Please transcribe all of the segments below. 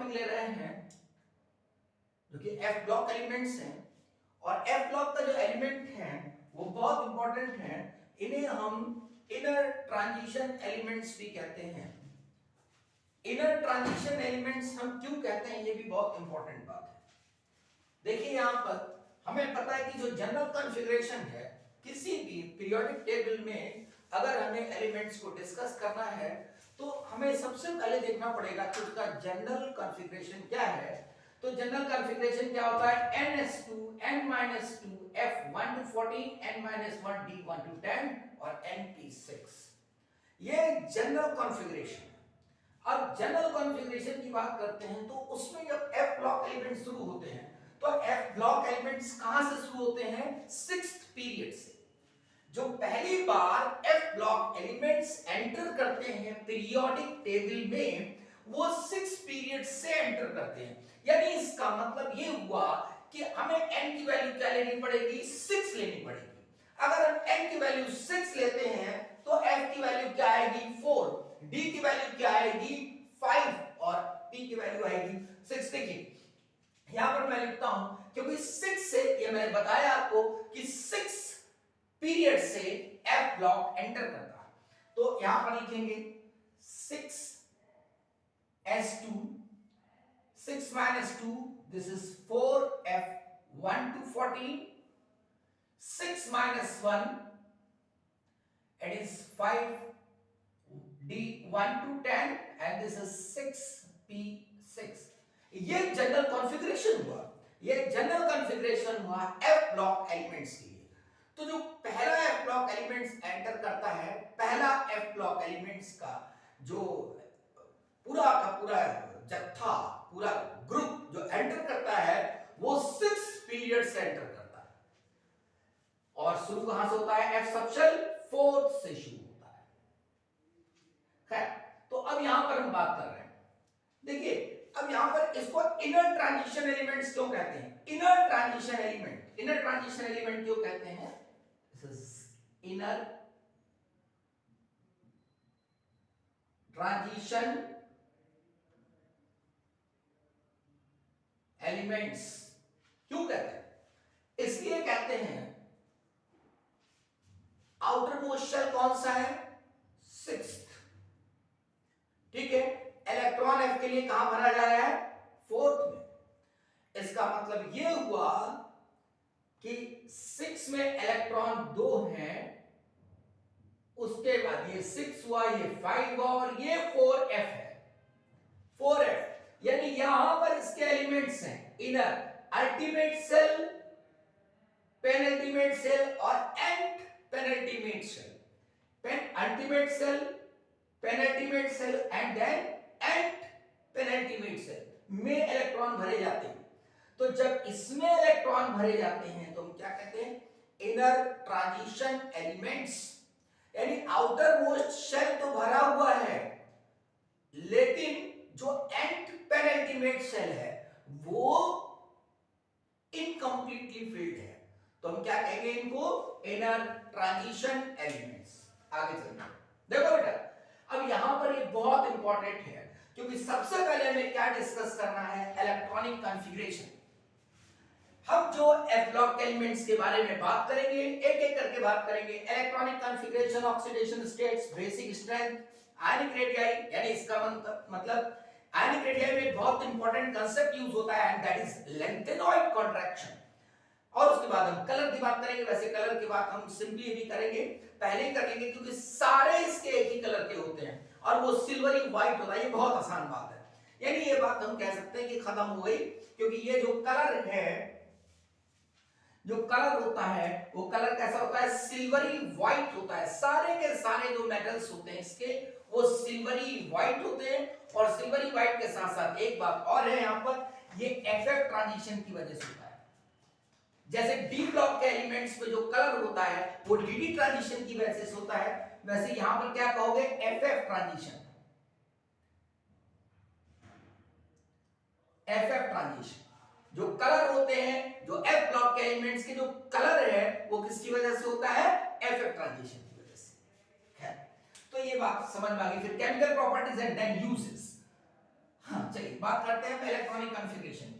Topic ले रहे हैं जो कि एफ ब्लॉक एलिमेंट्स हैं, और एफ ब्लॉक का जो एलिमेंट है वो बहुत इंपॉर्टेंट है। इन्हें हम इनर ट्रांजिशन एलिमेंट्स भी कहते हैं। इनर ट्रांजिशन एलिमेंट्स हम क्यों कहते हैं, ये भी बहुत इंपॉर्टेंट बात है। देखिए यहां पर हमें पता है कि जो जनरल कॉन्फ़िगरेशन है किसी भी पीरियोडिक टेबल में, अगर हमें एलिमेंट्स को डिस्कस करना है तो हमें सबसे पहले देखना पड़ेगा कि उसका जनरल कॉन्फ़िगरेशन क्या है। तो जनरल कॉन्फ़िगरेशन क्या होता है, ns2 n-2 f1 to 14 n-1 d1 to 10 और np6, ये जनरल कॉन्फ़िगरेशन है। अब जनरल कॉन्फ़िगरेशन की बात करते हैं तो उसमें जब एफ ब्लॉक एलिमेंट शुरू होते हैं तो एफ ब्लॉक एलिमेंट्स कहां से शुरू होते हैं, सिक्स्थ पीरियड से। जो पहली बार एफ ब्लॉक एलिमेंट्स एंटर करते हैं पीरियोडिक टेबल में वो सिक्स पीरियड से एंटर करते हैं। यानी इसका मतलब ये हुआ कि हमें n की वैल्यू क्या लेनी पड़ेगी, 6 लेनी पड़ेगी। अगर हम n की वैल्यू 6 लेते हैं तो f की वैल्यू क्या आएगी, 4, d की वैल्यू क्या आएगी, 5 और p की वैल्यू आएगी 6। देखिए यहां पर मैं लिखता हूं क्योंकि 6 से, ये मैंने बताया आपको कि 6 पीरियड से एफ ब्लॉक एंटर करता है। तो यहां पर लिखेंगे 6 s2, 6 minus 2, this is 4f 1 to 14, 6 minus 1, it is 5 d 1 to 10 and this is 6p6। ये जनरल कॉन्फ़िगरेशन हुआ, ये जनरल कॉन्फ़िगरेशन हुआ एफ ब्लॉक एलिमेंट्स के लिए। तो जो पहला एफ ब्लॉक एलिमेंट्स एंटर करता है, पहला एफ ब्लॉक एलिमेंट्स का जो पूरा का पूरा जत्था, पूरा ग्रुप जो एंटर करता है वो 6 पीरियड से एंटर करता है और शुरू कहां से होता है, एफ सबशेल 4 से शुरू होता है। खैर, तो अब यहां पर हम बात कर रहे हैं, देखिए अब यहां पर इसको इनर ट्रांजिशन एलिमेंट्स क्यों कहते हैं, inner transition element, inner transition element क्यों कहते हैं, this is inner transition elements क्यों कहते हैं, इसलिए कहते हैं आउटर मोस्ट शेल कौन सा है, 6th, ठीक है। इलेक्ट्रॉन एफ के लिए कहां भरा जा रहा है, 4th में। इसका मतलब यह हुआ कि 6 में इलेक्ट्रॉन 2 हैं, उसके बाद ये 6 हुआ, ये 5 हुआ और ये 4f है, 4f। यानी यहां पर इसके एलिमेंट्स हैं inner, ultimate shell, penultimate shell और and penultimate shell. Ultimate shell, penultimate shell and then and penultimate shell में इलेक्ट्रॉन भरे जाते हैं। तो जब इसमें इलेक्ट्रॉन भरे जाते हैं तो हम क्या कहते हैं, इनर ट्रांजिशन एलिमेंट्स। यानी आउटर मोस्ट शेल तो भरा हुआ है लेकिन जो एंड पेनल्टीमेट सेल है वो इनकम्प्लीटली फिल्ड है, तो हम क्या कहेंगे इनको, इनर ट्रांजिशन एलिमेंट्स। आगे चलते देखो बेटा, अब यहां पर ये बहुत इंपॉर्टेंट है क्योंकि सबसे पहले हमें क्या डिस्कस करना है, इलेक्ट्रॉनिक कॉन्फ़िगरेशन। हम जो एफ ब्लॉक एलिमेंट्स के बारे में बात करेंगे, एक एक करके बात करेंगे। Electronic configuration, oxidation states, basic strength, ionic radii. यानी इसका मतलब आयनिक रेडियाई में एक बहुत इंपॉर्टेंट कांसेप्ट यूज होता है and that is lanthanoid contraction. और उसके बाद हम कलर की बात करेंगे। वैसे कलर की बात हम सिंपली भी करेंगे, पहले ही कर लेंगे क्योंकि सारे इसके एक ही कलर के होते हैं और वो सिल्वरी व्हाइट होता है, ये बहुत आसान बात है। यानी ये बात हम कह सकते हैं कि खत्म हो गई क्योंकि ये जो कलर है, जो कलर होता है वो कलर कैसा होता है, सिल्वरी व्हाइट होता है। सारे के सारे जो मेटल्स होते हैं इसके वो सिल्वरी व्हाइट होते हैं। और सिल्वरी व्हाइट के साथ साथ एक बात और है यहां पर, ये एफएफ ट्रांजिशन की वजह से होता है। जैसे डी ब्लॉक के एलिमेंट्स में जो कलर होता है वो डीडी ट्रांजिशन की वजह से होता है, वैसे यहां पर क्या कहोगे, एफएफ ट्रांजिशन, एफएफ ट्रांजिशन। जो कलर होते हैं, जो एफ ब्लॉक के एलिमेंट्स के जो कलर है वो किसकी वजह से होता है, एफएफ ट्रांजिशन की वजह से। तो ये बात समझ में आ गई। फिर chemical properties and then uses. हाँ चलिए बात करते हैं इलेक्ट्रॉनिक कॉन्फ़िगरेशन की।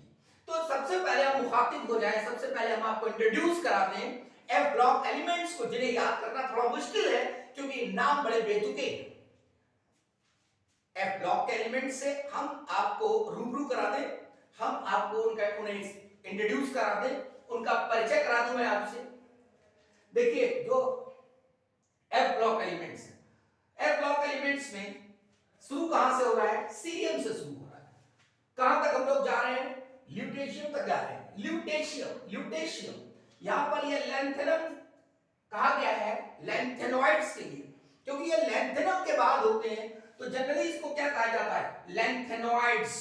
तो सबसे पहले हम मुखातिब हो जाए, सबसे पहले हम आपको इंट्रोड्यूस कराते हैं एफ ब्लॉक एलिमेंट्स को, जिन्हें याद करना थोड़ा मुश्किल है क्योंकि नाम बड़े बेतुके हैं। एफ ब्लॉक के एलिमेंट से हम आपको रूबरू करा दें, हम आपको उन्हें इंट्रोड्यूस करा दें, उनका परिचय करा दूं मैं आपसे। देखिए जो एफ ब्लॉक एलिमेंट्स है, एफ ब्लॉक एलिमेंट्स में शुरू कहां से हो रहा है? सीरियम से शुरू हो रहा है। कहां तक हम लोग जा रहे हैं? ल्यूटेशियम तक जा रहे हैं। ल्यूटेशियम यहां पर ये लैंथेनम कहा गया है लैंथेनॉइड्स के लिए, क्योंकि ये लैंथेनम के बाद होते हैं तो जनरली इसको क्या कहा जाता है? लैंथेनॉइड्स।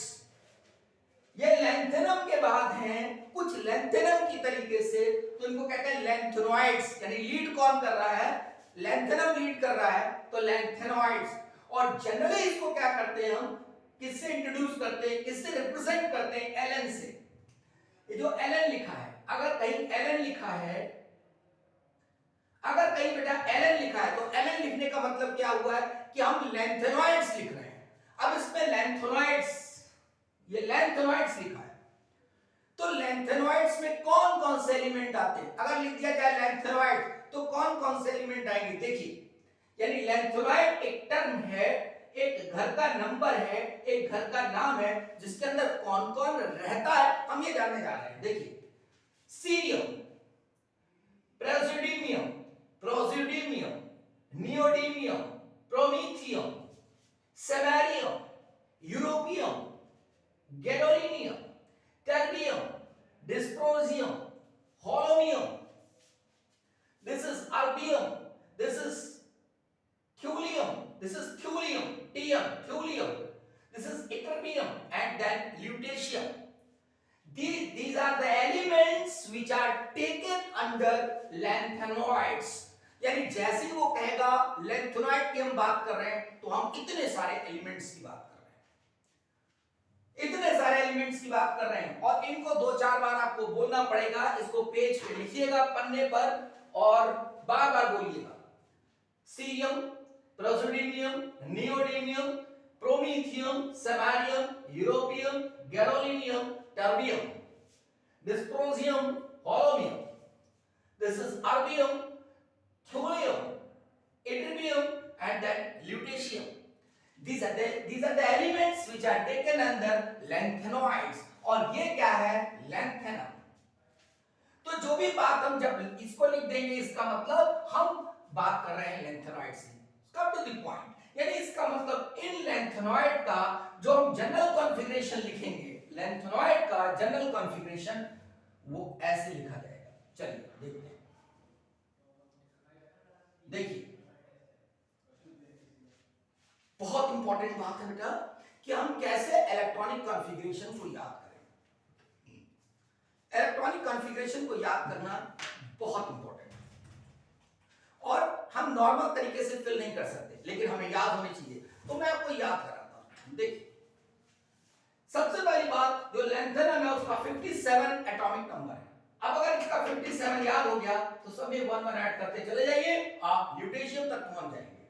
ये लैंथेनम के बाद हैं, कुछ लैंथेनम की तरीके से, तो इनको कहते हैं लैंथेनॉइड्स। यानी लीड कौन कर रहा है? लैंथेनम लीड कर रहा है, तो लैंथेनॉइड्स। और जनरली इसको क्या करते हैं हम? किससे इंट्रोड्यूस करते हैं, किससे रिप्रेजेंट करते हैं? एलन से। ये जो एलन लिखा है, अगर कहीं एलन लिखा है, अगर कहीं बेटा एलन लिखा है, तो एलन लिखने का मतलब क्या हुआ है कि हम लैंथेनॉइड्स लिख रहे हैं। अब इसमें लैंथेनॉइड्स, ये लैंथेनॉइड्स लिखा है, तो लैंथेनॉइड्स में कौन कौन से एलिमेंट आते हैं? अगर लिख दिया जाए लैंथेनॉइड तो कौन कौन से एलिमेंट आएंगे? देखिए, यानी लैंथेनॉइड एक टर्म है, एक घर का नंबर है, एक घर का नाम है, जिसके अंदर कौन कौन रहता है हम ये जानने जा रहे हैं। देखिए, cerium, praseodymium, praseodymium, neodymium, promethium, samarium, europium, gadolinium, terbium, dysprosium, holmium, this is erbium, this is thulium, this is thulium, thulium, this is ytterbium, and then lutetium. These are the elements which are taken under lanthanoids. यानी जैसे ही वो कहेगा lanthanoid की हम बात कर रहे हैं, तो हम इतने सारे एलिमेंट्स की बात कर रहे हैं, इतने सारे एलिमेंट्स की बात कर रहे हैं। और इनको 2-4 बार आपको बोलना पड़ेगा, इसको पेज पे लिखिएगा पन्ने पर और बार बार बोलिएगा। Cerium, praseodymium, neodymium, promethium, samarium, europium, gadolinium, terbium, dysprosium, holmium, this is erbium, thulium, ytterbium, and then lutetium. These are the elements which are taken under lanthanoids. और ये क्या है? लैंथेनम। तो जो भी बात हम जब इसको लिख देंगे, इसका मतलब हम बात कर रहे हैं लैंथेनॉइड से। कम टू द पॉइंट, यानी इसका मतलब इन लैंथेनॉइड का जो हम जनरल कॉन्फ़िगरेशन लिखेंगे, लैंथेनॉइड का जनरल कॉन्फ़िगरेशन वो ऐसे लिखा जाएगा। चलिए देखते हैं। देखिए, बहुत इंपॉर्टेंट बात है बेटा कि हम कैसे इलेक्ट्रॉनिक कॉन्फ़िगरेशन को याद करें। इलेक्ट्रॉनिक कॉन्फ़िगरेशन को याद करना बहुत इंपॉर्टेंट है और हम नॉर्मल तरीके से फिल नहीं कर सकते, लेकिन हमें याद होनी चाहिए। तो मैं आपको याद कराता हूं। देखिए, सबसे पहली बात, जो लैंथेनम है उसका 57 एटॉमिक नंबर है। अब अगर इसका 57 याद हो गया तो सब में 1 1 ऐड करते चले जाइए, आप ल्यूटेशियम तक पहुंच जाएंगे।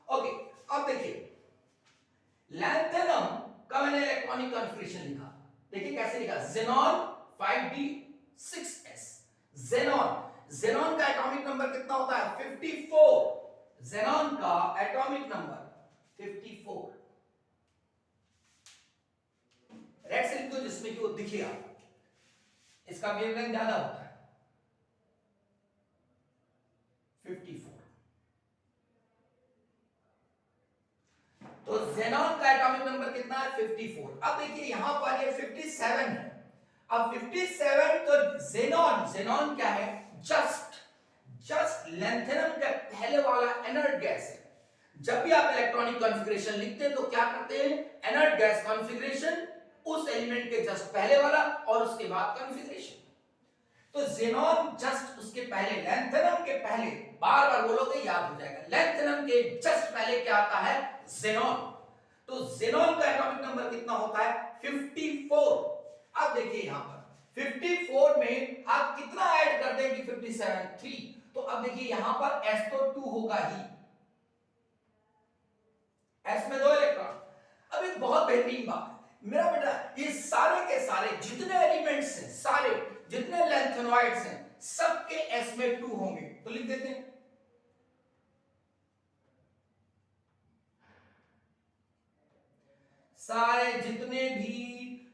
ओके, अब देखिए, लैंथेनम का मैंने इलेक्ट्रॉनिक कॉन्फ़िगरेशन लिखा। देखिए कैसे लिखा? Xenon 5d6s। ज़ेनॉन का एटॉमिक नंबर कितना होता है? 54। ज़ेनॉन का एटॉमिक नंबर 54। रेड से लिख दो जिसमें कि वो दिखेगा, इसका वेवलेंथ ज्यादा होता है 54। तो ज़ेनॉन का एटॉमिक नंबर कितना है? 54। अब देखिए यहां पर ये 57 है। अब 57 तो ज़ेनॉन क्या है? जस्ट लैंथेनम का पहले वाला इनर्ट गैस है। जब भी आप इलेक्ट्रॉनिक कॉन्फ़िगरेशन लिखते हैं तो क्या करते हैं? इनर्ट गैस कॉन्फ़िगरेशन, उस एलिमेंट के जस्ट पहले वाला और उसके बाद कॉन्फ़िगरेशन। तो ज़ेनॉन जस्ट उसके पहले, लैंथेनम के पहले, बार बार बोलोगे याद हो जाएगा। लैंथेनम के जस्ट पहले क्या आता है? ज़ेनॉन। तो ज़ेनॉन का एटॉमिक नंबर कितना होता है? 54। अब देखिए यहां पर 54 में आप कितना ऐड कर देंगे? 57, 3। तो अब देखिए यहां पर s तो 2 होगा ही, s में 2 इलेक्ट्रॉन। अब एक बहुत बेहतरीन बात है, मेरा बेटा ये सारे के सारे जितने एलिमेंट्स हैं, सारे जितने लेंथेनॉइड्स हैं, सबके s में 2 होंगे। तो लिख देते हैं सारे जितने भी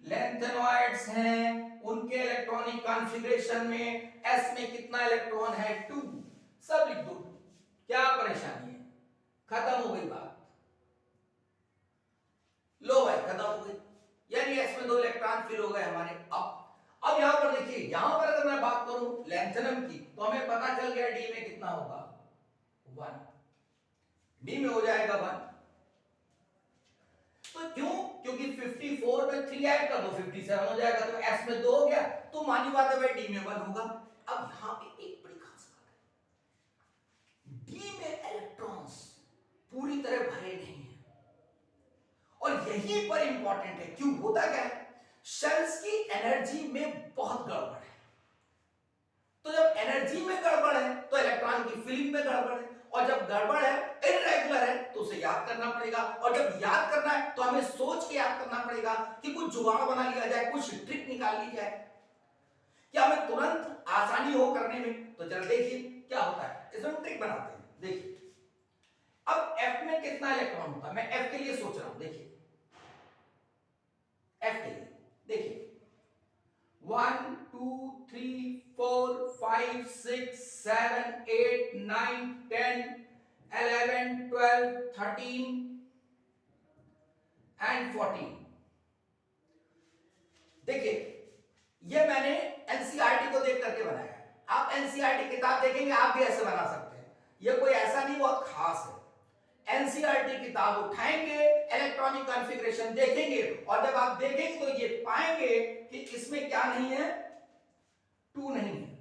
लेंथेनॉइड्स हैं उनके इलेक्ट्रॉनिक कॉन्फ़िगरेशन में s में कितना इलेक्ट्रॉन है? 2। सब लिख दो। क्या परेशानी है? खत्म हो गई बात। लो भाई खत्म हो गई, यानी s में 2 इलेक्ट्रॉन फिल हो गए हमारे। अब यहां पर देखिए, यहां पर अगर मैं बात करूं लेंथेनम की तो हमें पता चल गया d में कितना होगा? 1। d में हो जाएगा 1। तो क्यों? क्योंकि 54 में 3 ऐड कर दो 57 हो जाएगा, तो s में 2 हो गया, तो मानी बात है भाई d में 1 होगा। अब यहां पे एक बड़ी खास बात है, d में इलेक्ट्रॉन्स पूरी तरह भरे नहीं है, और यही पर इंपॉर्टेंट है। क्यों? होता क्या है, शेल्स की एनर्जी में बहुत गड़बड़ है। तो जब एनर्जी में गड़बड़ है तो इलेक्ट्रॉन की फिलिंग में गड़बड़ है, और जब गड़बड़ है, इररेगुलर है, तो उसे याद करना पड़ेगा। और जब याद करना है तो हमें सोच के याद करना पड़ेगा कि कुछ जुगाड़ बना लिया जाए, कुछ ट्रिक निकाल ली जाए, क्या हमें तुरंत आसानी हो करने में। तो चलो देखिए क्या होता है, इसमें हम ट्रिक बनाते हैं। देखिए अब F में कितना इलेक्ट्रॉन होता है, मैं F के लिए सोच रहा हूं। देखिए F के लिए देखिए 1 2 3 4 5 6 7 8 9 10 11 12 13 एंड 14। देखिए ये मैंने एनसीईआरटी को देख करके बनाया है। आप एनसीईआरटी किताब देखेंगे आप भी ऐसे बना सकते हैं, ये कोई ऐसा नहीं बहुत खास है। एनसीईआरटी किताब उठाएंगे, इलेक्ट्रॉनिक कॉन्फ़िगरेशन देखेंगे, और जब आप देखेंगे तो ये पाएंगे कि इसमें क्या नहीं है? 2 नहीं है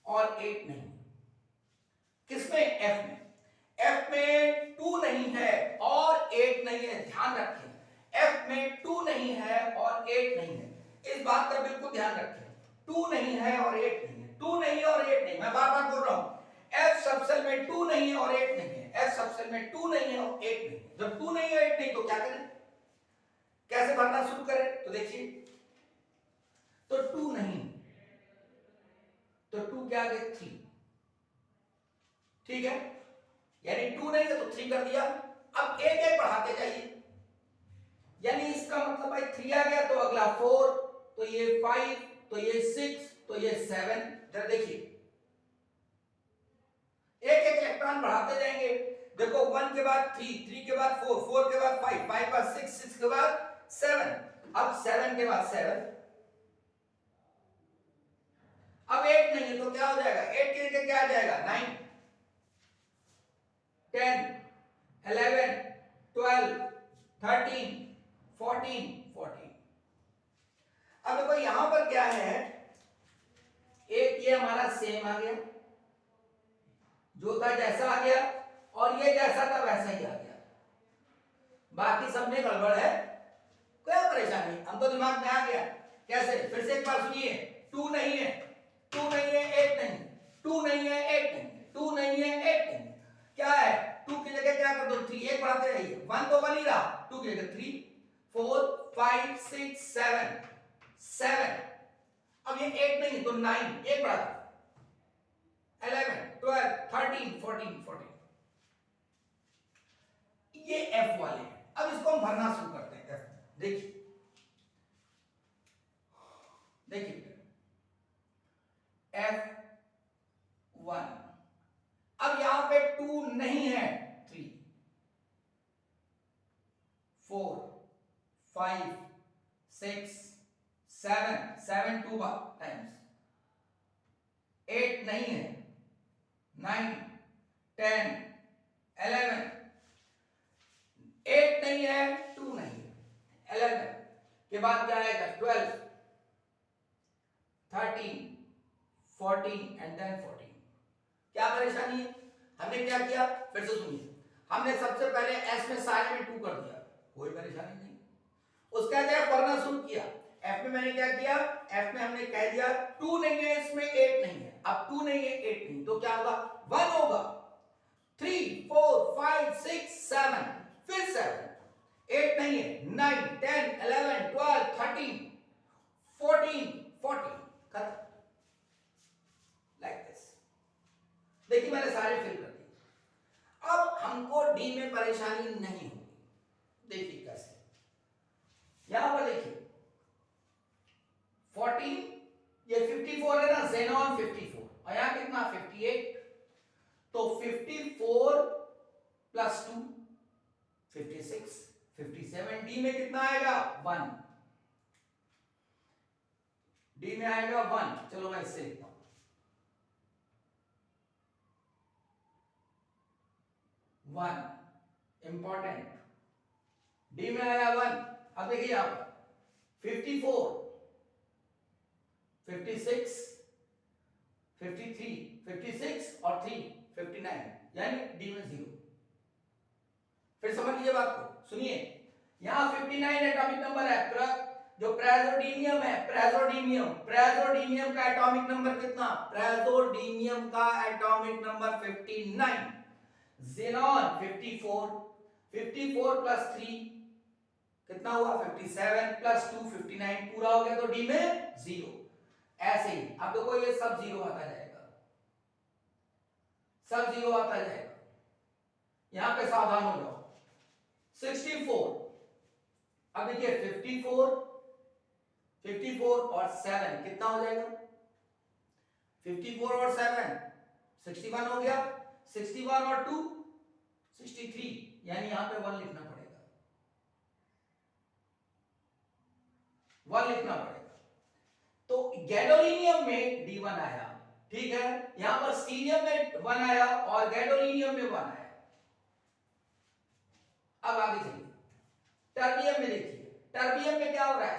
और 8 नहीं। किसमें? F में। F में 2 नहीं है और 8 नहीं है। ध्यान रखें, F में 2 नहीं है और 8 नहीं है, इस बात का बिल्कुल ध्यान रखें। 2 नहीं है और 8 नहीं है, 2 नहीं है और 8 नहीं। मैं बार बार बोल रहा हूं, F सबसेल में 2 नहीं है और 8 नहीं है, F सबसेल में 2 नहीं है और 8 नहीं है। जब 2 नहीं है 8 नहीं तो क्या करें, कैसे भरना शुरू करें? तो देखिए, तो 2 नहीं, तो 2 क्या आ गया? 3। ठीक है, यानी 2 नहीं है तो 3 कर दिया। अब एक एक बढ़ाते जाइए, यानी इसका मतलब भाई 3 आ गया तो अगला 4, तो ये 5, तो ये 6, तो ये 7। जरा देखिए एक एक इलेक्ट्रॉन बढ़ाते जाएंगे। देखो 1 के बाद 3, 3 के बाद 4, 4 के बाद 5, 5 के बाद 6, 6 के बाद 7, अब 7 के बाद 7। अब 8 नहीं है तो क्या हो जाएगा? 8 के लिए क्या आ जाएगा? 9, 10, 11, 12, 13, 14, 14। अब देखो यहां पर क्या है, एक ये हमारा सेम आ गया, जो था जैसा आ गया, और ये जैसा था वैसा ही आ गया। बाकी सब में गड़बड़ है, कोई परेशानी, हमको दिमाग में आ गया। कैसे? फिर से एक बार सुनिए, 2 नहीं है, 2 नहीं है, 8 नहीं, 2 नहीं है, 8 नहीं, 2 नहीं है, 8 नहीं, क्या है? 2 की जगह क्या कर दो? 3, एक बढ़ाते रहिए। 1 तो 1 ही रहा, 2 की जगह 3, 4 5 6 7 7। अब ये 8 नहीं तो 9, एक बढ़ा दो, 11 12 13 14 14। ये F वाले हैं। अब इसको हम भरना शुरू करते हैं। F देखिए, देखिए F1। अब यहां पे 2 नहीं है, 3 4 5 6 7 7 2 टाइम्स, 8 नहीं है, 9 10 11, 8 नहीं है, 2 नहीं है, 11 के बाद क्या आएगा? 12 13 14 एंड देन 14। क्या परेशानी है? हमने क्या किया? फिर से सुनिए, हमने सबसे पहले S में सारे में 2 कर दिया, कोई परेशानी नहीं। उसका क्या पढ़ना शुरू किया। F में मैंने क्या किया? F में हमने कह दिया 2 नहीं है, इसमें 8 नहीं है। अब 2 नहीं है, 8 नहीं, तो क्या होगा? 1 होगा। 3 4 5 6 7, फिर 7, 8 नहीं है, 9 10 परेशानी नहीं होगी। देखिए कैसे, यहां पर देखिए 14, ये 54 है ना, जेनॉन 54, और यहां कितना 58, तो 54 प्लस 2 56, 57, डी में कितना आएगा 1, डी में आएगा 1। चलो मैं इससे लिखता हूं, 1 इंपॉर्टेंट, डी में आया 1। अब देखिए यहां पर 54, 56, 53, 56 और 3 59, यानी डी में 0। फिर समझ लीजिए बात को, सुनिए, यहां 59 एटॉमिक नंबर है, जो प्रेजोडीनियम है, प्रेजोडीनियम का एटॉमिक नंबर कितना, प्रेजोडीनियम का एटॉमिक नंबर 59, ज़ेनॉन 54, 54 प्लस 3 कितना हुआ 57 प्लस 2 59, पूरा हो गया, तो डी में 0। ऐसे ही अब देखो ये सब 0 आता जाएगा, सब 0 आता जाएगा, यहां पे सावधान हो जाओ। 64, अब देखिए 54 और 7 कितना हो जाएगा, 54 और 7 61 हो गया, 61 और 2 63, यानी यहां पे 1 लिखना पड़ेगा, 1 लिखना पड़ेगा। तो गैडोलीनियम में D1 आया, ठीक है, यहां पर सीरियम में 1 आया और गैडोलीनियम में 1 आया। अब आगे चलिए, टर्बियम में देखिए, टर्बियम में क्या हो रहा है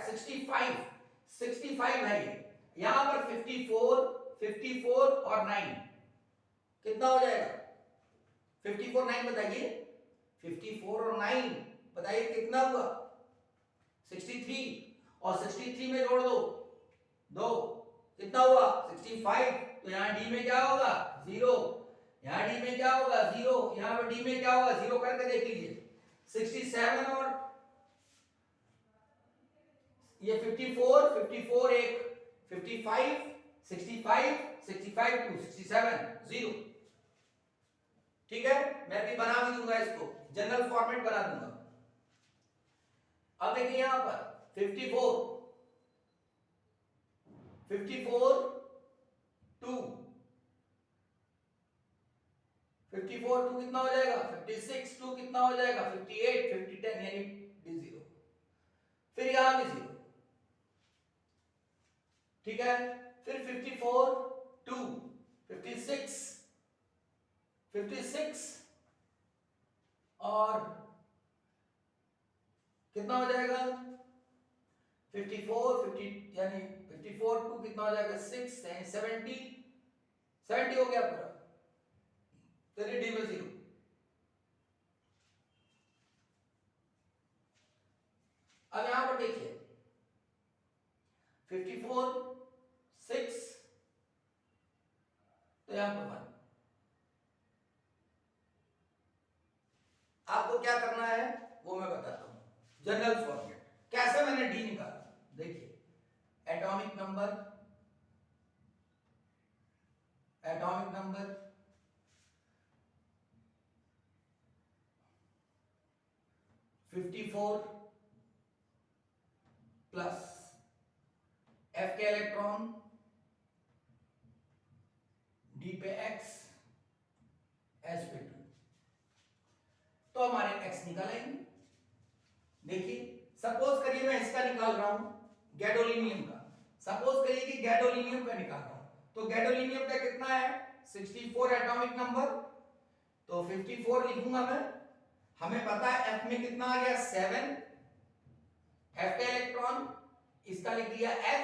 65 है ये, यहां पर 54 और 9 कितना हो जाएगा, 54 9 बताइए, 54 और 9 बताइए कितना हुआ 63, और 63 में जोड़ दो 2 कितना हुआ 65, तो यहां डी में क्या होगा 0, यहां डी में क्या होगा 0, यहां पर डी में क्या होगा 0, करके देख लीजिए। 67 और ये 54 एक 55 65 65 2 67 0, ठीक है, मैं भी बना भी दूंगा इसको, जनरल फॉर्मेट बना दूंगा। अब देखिए यहां पर 54 2 54 2 कितना हो जाएगा 56 2 कितना हो जाएगा 58 50 10, यानी डी 0, फिर यहां भी 0, ठीक है, फिर 54 2 56 और कितना हो जाएगा 54 50, यानी 54 2 कितना हो जाएगा 6, यानी 70 हो गया पूरा, चलिए डी में 0। अब यहां पर देखिए 54 6, तो यहां पर 1। आपको क्या करना है वो मैं बताता हूं, जनरल फॉर्मेट कैसे मैंने डी निकाला। देखिए एटॉमिक नंबर 54 प्लस एफ के इलेक्ट्रॉन, डी पे x, एच पे 2, तो हमारे x निकालेंगे। देखिए सपोज करिए मैं इसका निकाल रहा हूं गैडोलीनियम का, सपोज करिए कि गैडोलीनियम का निकाल रहा हूं, तो गैडोलीनियम का कितना है 64 एटॉमिक नंबर, तो 54 लिखूंगा मैं, हमें पता है F में कितना आ गया 7, F का इलेक्ट्रॉन, इसका लिख दिया X,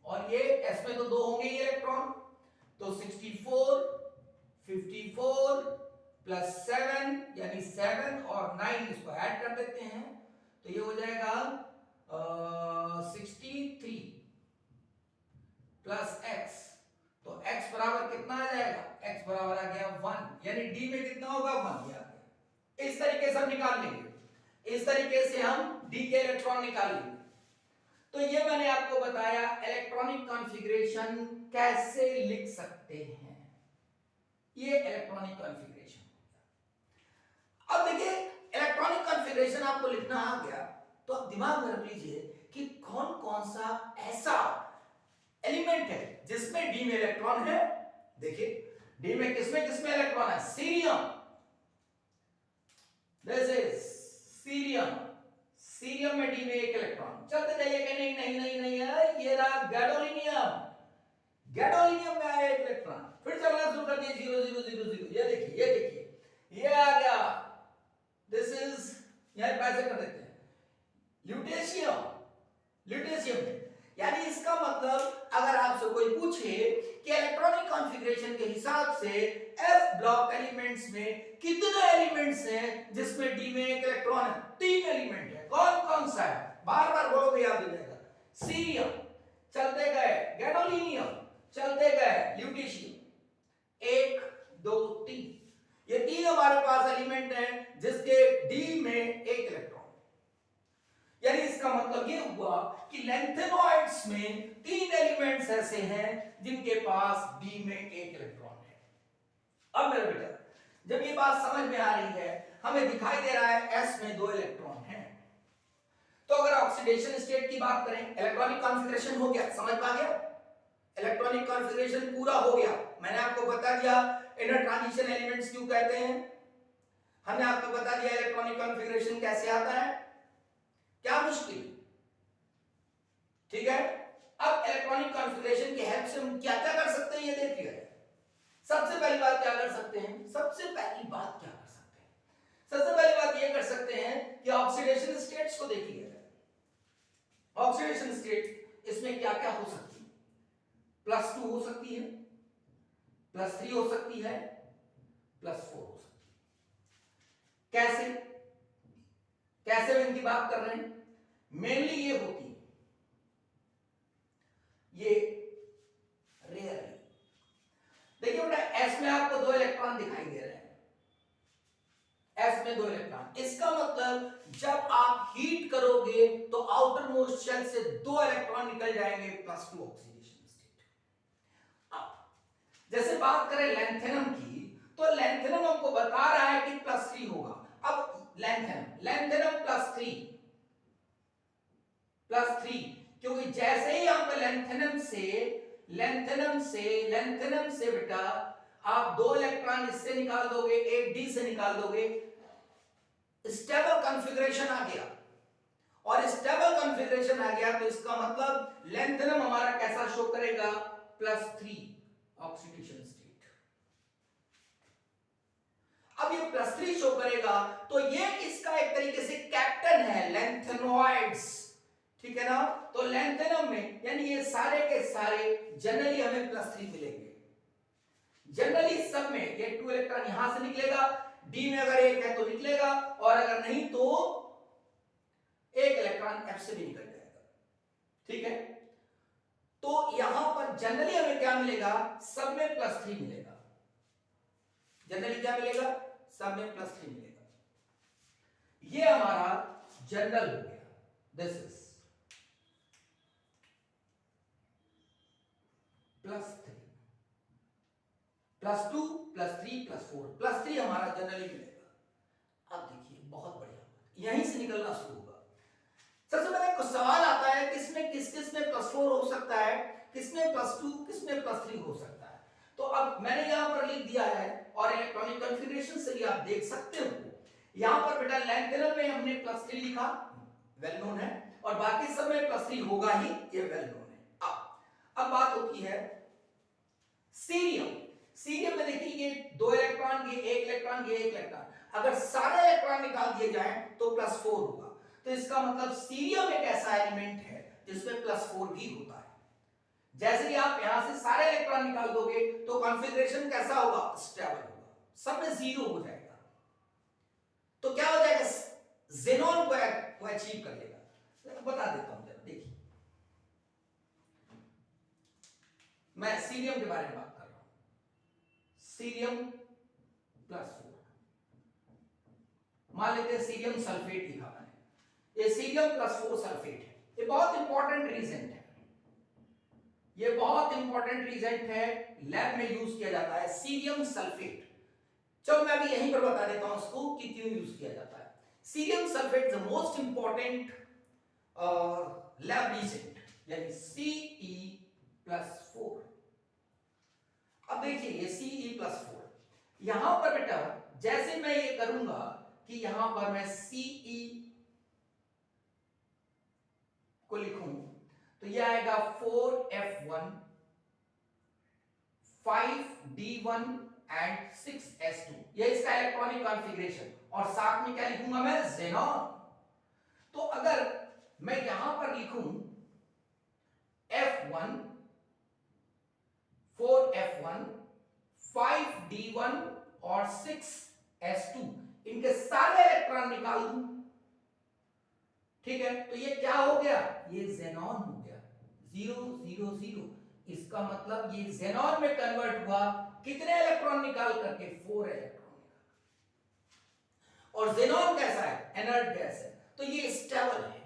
और ये S में तो 2 होंगे ही इलेक्ट्रॉन, तो 64 54 प्लस 7 यानी 7 और 9 इसको ऐड कर देते हैं, तो ये हो जाएगा 63 प्लस x, तो x बराबर कितना आ जाएगा, x बराबर आ गया 1, यानी d में कितना होगा 1 आ गया। इस तरीके से हम निकाल लेंगे, इस तरीके से हम d के इलेक्ट्रॉन निकाल लेंगे। तो ये मैंने आपको बताया इलेक्ट्रॉनिक कॉन्फ़िगरेशन कैसे लिख सकते हैं, ये इलेक्ट्रॉनिक कॉन्फ़िगरेशन। अब देखिए इलेक्ट्रॉनिक कॉन्फ़िगरेशन आपको लिखना आ गया तो आप दिमाग में रख लीजिए कि कौन कौन सा ऐसा एलिमेंट है जिसमें डी में इलेक्ट्रॉन है। देखिए डी में किसमें किसमें इलेक्ट्रॉन है, cerium, this is cerium, cerium में डी में एक इलेक्ट्रॉन। चलते जाइए कि नहीं नहीं नहीं नहीं है, ये रहा गैडोलिनियम, गैडोलिनियम में आया एक इलेक्ट्रॉन, फिर चलना शुरू कर दिए 0 0 0 0, ये देखिए ये देखिए ये आ गया, दिस इज, यहां पैसे कर देते हैं ल्यूटेशियम, ल्यूटेशियम में। यानी इसका मतलब अगर आपसे कोई पूछे कि इलेक्ट्रॉनिक कॉन्फ़िगरेशन के हिसाब से एफ ब्लॉक एलिमेंट्स में कितने एलिमेंट्स हैं जिसमें डी में एक इलेक्ट्रॉन है, 3 एलिमेंट है, कौन कौन सा है, बार बार बोलोगे याद हो जाएगा, सीरियम, चलते गए गैडोलिनियम, चलते गए ल्यूटेशियम, 1 2 3, ये 3 हमारे पास एलिमेंट हैं जिसके डी में एक इलेक्ट्रॉन। यानी इसका मतलब ये हुआ कि लैंथेनॉइड्स में 3 एलिमेंट्स ऐसे हैं जिनके पास डी में एक इलेक्ट्रॉन है। अब मेरा बेटा जब ये बात समझ में आ रही है, हमें दिखाई दे रहा है एस में 2 इलेक्ट्रॉन हैं, तो अगर ऑक्सीडेशन स्टेट की बात करें, इलेक्ट्रॉनिक कॉन्फ़िगरेशन हो गया, समझ में आ गया, इलेक्ट्रॉनिक कॉन्फ़िगरेशन पूरा हो गया। मैंने आपको बता दिया इनर ट्रांजिशन एलिमेंट्स क्यों कहते हैं, हमने आपको बता दिया इलेक्ट्रॉनिक कॉन्फ़िगरेशन कैसे आता है, क्या मुश्किल, ठीक है। अब इलेक्ट्रॉनिक कॉन्फ़िगरेशन की हेल्प से हम क्या क्या कर सकते हैं ये देखिए। सबसे पहली बात क्या कर सकते हैं, सबसे पहली बात क्या कर सकते हैं, सबसे पहली बात ये कर सकते हैं कि ऑक्सीडेशन स्टेट्स को देखिए। ऑक्सीडेशन स्टेट इसमें क्या क्या हो सकती है, +2 हो सकती है, +3 हो सकती है, +4 हो सकती है। कैसे कैसे हम इनकी बात कर रहे हैं, मेनली ये होती है, ये रेयरली, देखिए बेटा एस में आपको 2 इलेक्ट्रॉन दिखाई दे रहे हैं, एस में 2 इलेक्ट्रॉन, इसका मतलब जब आप हीट करोगे तो आउटर मोस्ट शेल से 2 इलेक्ट्रॉन निकल जाएंगे, +2 ऑक्सीडेशन स्टेट। अब जैसे बात करें लैंथेनम की, तो लैंथेनम हमको बता रहा है कि +3 होगा। अब लैंथेनम +3, क्योंकि जैसे ही यहां पे लैंथेनम से बेटा आप 2 इलेक्ट्रॉन इससे निकाल दोगे, एक डी से निकाल दोगे, स्टेबल कॉन्फ़िगरेशन आ गया, और स्टेबल कॉन्फ़िगरेशन आ गया तो इसका मतलब लैंथेनम हमारा कैसा शो करेगा, +3 ऑक्सीडेशन स्टेट। अब ये +3 शो करेगा तो ये इसका एक तरीके से कैप्टन है लैंथेनॉइड्स, ठीक है ना। तो लैंथेनम में यानी ये सारे के सारे जनरली हमें +3 मिलेंगे, जनरली सब में ये 2 इलेक्ट्रॉन यहां से निकलेगा, डी में अगर 1 है तो निकलेगा, और अगर नहीं तो 1 इलेक्ट्रॉन एफ से भी निकल जाएगा, ठीक है। तो यहां पर जनरली हमें क्या मिलेगा, सब में +3 मिलेगा, जनरली क्या मिलेगा, सब में +3 मिलेगा। ये हमारा जनरल हो गया, दिस इज +3, +2 +3 +4, +3 हमारा जनरली मिलेगा। अब देखिए बहुत बढ़िया, यहीं से निकलना शुरू होगा। सबसे पहले कुछ सवाल आता है किसमें किस किस में +4 हो सकता है, किसमें +2 किसमें +3 हो सकता है। तो अब मैंने यहां पर लिख दिया है, और इलेक्ट्रॉनिक कॉन्फ़िगरेशन से भी आप देख सकते हो, यहां पर बेटा लैंथेनम में हमने +3 लिखा, वेल नोन है, और बाकी सब में +3 होगा ही, ये वेल नोन है। अब बात होती है सीरियम। सीरियम में देखिए ये 2 इलेक्ट्रॉन, ये 1 इलेक्ट्रॉन, ये 1 इलेक्ट्रॉन, अगर सारे इलेक्ट्रॉन निकाल दिए जाएं तो +4 होगा। तो इसका मतलब सीरियम एक ऐसा एलिमेंट है जिसमें +4 भी होता है। जैसे ही आप यहां से सारे इलेक्ट्रॉन निकाल दोगे तो कॉन्फ़िगरेशन कैसा होगा, स्टेबल होगा, सब में 0 हो जाएगा, तो क्या हो जाएगा, ज़ेनॉन को अचीव कर लेगा। तो बता देता हूं जरा, देखिए मैं सीरियम के बारे में बात कर रहा हूं, सीरियम +4, मान लेते हैं सीरियम सल्फेट लिखा मैंने, ये सीरियम +4 सल्फेट है, ये बहुत इंपॉर्टेंट रीजेंट है, ये बहुत इंपॉर्टेंट रीजेंट है, लैब में यूज किया जाता है सीरियम सल्फेट। चलो मैं अभी यहीं पर बता देता हूं इसको कि क्यों यूज किया जाता है। Cerium sulphate is the most important lab reagent, यानी Ce+4। अब देखिए ये Ce+4, यहां पर बेटा जैसे मैं ये करूंगा कि यहां पर मैं Ce को लिखूं तो ये आएगा 4F1 5D1 एंड 6S2, ये इसका इलेक्ट्रॉनिक कॉन्फ़िगरेशन। और साथ में क्या लिखूंगा मैं, ज़ेनॉन। तो अगर मैं यहां पर लिखूं F1 4F1 5D1 और 6S2, इनके सारे इलेक्ट्रॉन निकाल दूं, ठीक है, तो ये क्या हो गया, ये ज़ेनॉन हो गया, 0 0 0। इसका मतलब ये ज़ेनॉन में कन्वर्ट हुआ, कितने इलेक्ट्रॉन निकाल करके, 4 इलेक्ट्रॉन निकाल। और ज़ेनॉन कैसा है, इनर्ट गैस है, तो ये स्टेबल है,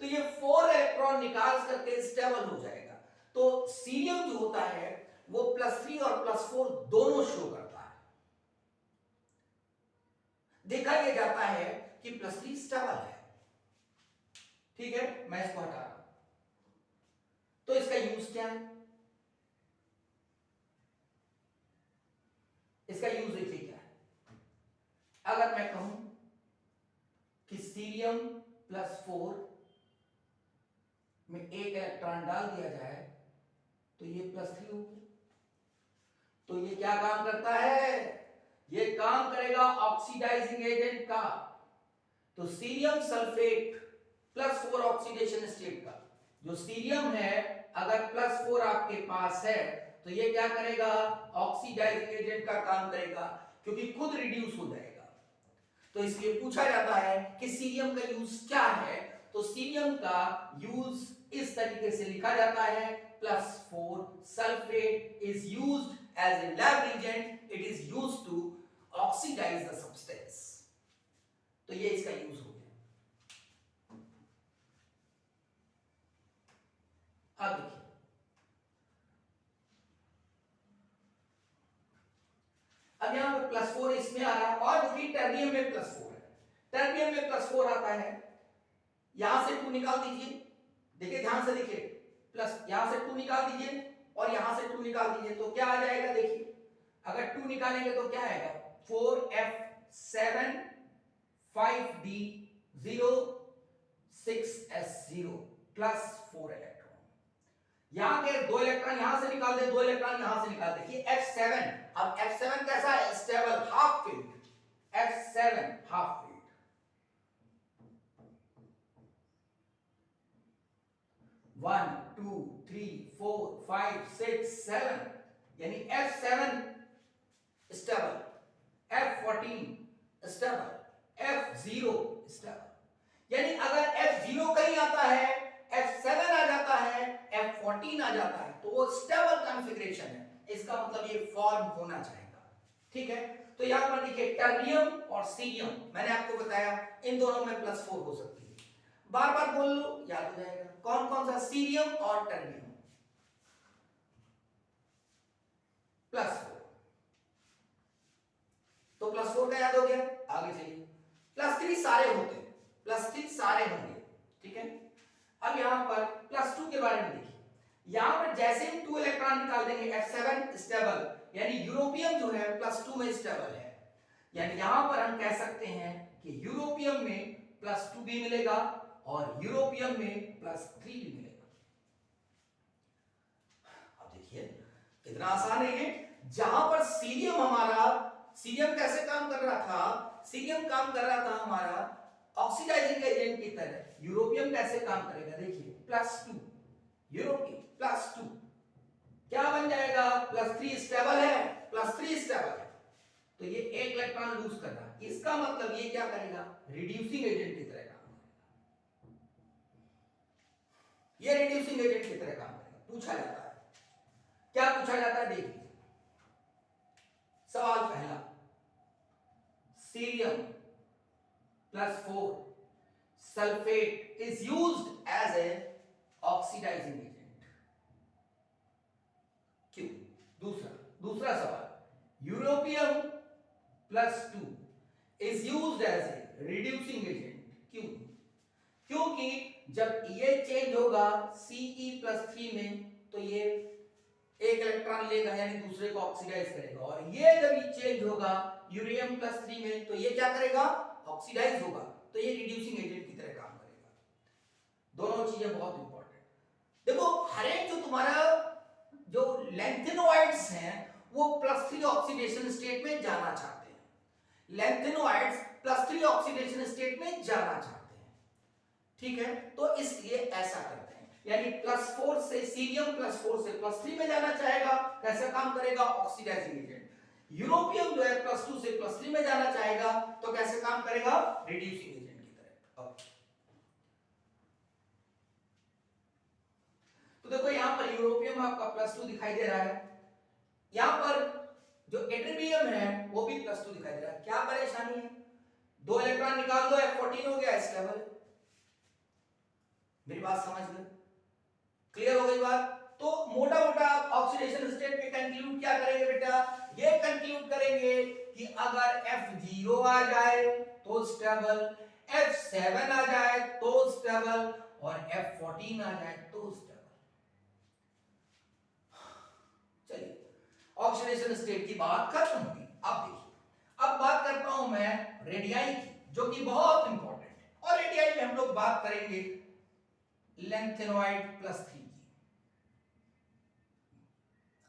तो ये 4 इलेक्ट्रॉन निकाल करके स्टेबल हो जाएगा। तो सीरियम जो होता है वो +3 और +4 दोनों शो करता है। देखा यह जाता है कि +3 स्टेबल है, ठीक है, मैं इसको हटा रहा हूं। तो इसका यूज क्या है, इसका यूज देखिए क्या है। अगर मैं कहूं कि सीरियम +4 में एक इलेक्ट्रॉन डाल दिया जाए तो ये +3 हो गया। तो ये क्या काम करता है, ये काम करेगा ऑक्सीडाइजिंग एजेंट का। तो सीरियम सल्फेट +4 ऑक्सीडेशन स्टेट का, जो सीरियम है अगर +4 आपके पास है तो ये क्या करेगा, ऑक्सीडाइजिंग एजेंट का काम करेगा, क्योंकि खुद रिड्यूस हो जाएगा। तो इसलिए पूछा जाता है कि सीरियम का यूज क्या है, तो सीरियम का यूज इस तरीके से लिखा जाता है, +4 sulphate is used as a lab reagent, it is used to oxidise the substance. तो ये इसका यूज हो गया। अब देखिए, अब यहां पर +4 इसमें आ रहा है, और देखिए टर्बियम में +4 है, टर्बियम में +4 आता है, यहां से 2 निकाल दीजिए, देखिए ध्यान से देखिए, प्लस यहां से 2 निकाल दीजिए और यहां से 2 निकाल दीजिए, तो क्या आ जाएगा, देखिए अगर 2 निकालेंगे तो क्या आएगा, 4F7 5D0 6S0 +4 इलेक्ट्रॉन। यहां के 2 इलेक्ट्रॉन यहां से निकाल दे, 2 इलेक्ट्रॉन यहां से निकाल, देखिए F7, अब F7 कैसा है, stable, half field, F7 half field. 1 2 3 4 5 6 7, यानी F7 stable, F14 stable, F0 stable. यानी अगर F0 कहीं आता है, F7 आ जाता है, F14 आ जाता है, तो वो स्टेबल कॉन्फ़िगरेशन है, इसका मतलब ये फॉर्म होना चाहेगा, ठीक है। तो यहां पर देखिए टर्बियम और सीरियम, मैंने आपको बताया इन दोनों में +4 हो सकती है, बार बार बोल लो याद हो जाएगा। कौन कौन सा, सीरियम और टर्बियम, +4, तो +4 का याद हो गया। आगे चलिए, +3 सारे होते हैं, +3 सारे होंगे, ठीक है। अब यहां पर +2 के बारे में देखिए, यहां पर जैसे हम 2 इलेक्ट्रॉन निकाल देंगे, F7 स्टेबल, यानी यूरोपियम जो है +2 में स्टेबल है, यानी यहां पर हम कह सकते हैं कि यूरोपियम में +2 भी मिलेगा और यूरोपियम में +3 भी मिलेगा। अब देखिए कितना आसान है ये, जहां पर सीरियम हमारा, सीरियम कैसे काम कर रहा था, सीरियम काम कर रहा था हमारा ऑक्सीडाइजिंग एजेंट की तरह, यूरोपियम कैसे काम करेगा, देखिए +2 यूरोपियम +2 क्या बन जाएगा, +3 स्टेबल है, +3 स्टेबल है, तो ये एक इलेक्ट्रॉन लूज कर रहा है, इसका मतलब ये क्या करेगा, रिड्यूसिंग एजेंट की तरह काम करेगा, ये रिड्यूसिंग एजेंट की तरह काम करेगा। पूछा जाता है, क्या पूछा जाता है, देखिए सवाल पहला, cerium +4 sulphate is used as a oxidising agent, क्यों। दूसरा सवाल, europium +2 is used as a reducing agent. क्यों? क्योंकि जब ये चेंज होगा Ce+3 में तो ये एक इलेक्ट्रॉन लेगा यानी दूसरे को ऑक्सीडाइज करेगा, और ये जब ये चेंज होगा यूरेनियम+3 में तो ये क्या करेगा? ऑक्सीडाइज होगा, तो ये रिड्यूसिंग एजेंट की तरह काम करेगा। दोनों चीजें बहुत इंपॉर्टेंट। देखो हर एक जो तुम्हारा जो लैंथेनोइड्स हैं वो +3 ऑक्सीडेशन स्टेट में जाना चाहते हैं, लैंथेनोइड्स +3 ऑक्सीडेशन स्टेट में जाना चाहते हैं, ठीक है? तो इसलिए ऐसा करते हैं, यानी +4 से सीरियम +4 से +3 में जाना चाहेगा, कैसे काम करेगा? Oxidising agent. यूरोपियम जो है +2 से +3 में जाना चाहेगा तो कैसे काम करेगा? रिड्यूसिंग एजेंट की तरह। तो देखो यहां पर यूरोपियम आपका +2 दिखाई दे रहा है, यहां पर जो एट्रिबियम है वो भी +2 दिखाई दे रहा है। क्या परेशानी है? 2 इलेक्ट्रॉन निकाल दो, F14 हो गया, स्टेबल। मेरी बात समझ गए? क्लियर हो गई बात? तो मोटा मोटा आप ऑक्सीडेशन स्टेट पे कंक्लूड क्या करेंगे बेटा? ये कंक्लूड करेंगे कि अगर F0 आ जाए तो स्टेबल, F7 आ जाए तो स्टेबल, और F14 आ जाए तो स्टेबल। चलिए ऑक्सीडेशन स्टेट की बात खत्म हुई। अब देखिए, अब बात करता हूं मैं रेडियाई की, जो कि बहुत इंपॉर्टेंट है, और रेडियाई में हम लोग बात करेंगे लैंथेनोइड +3 की,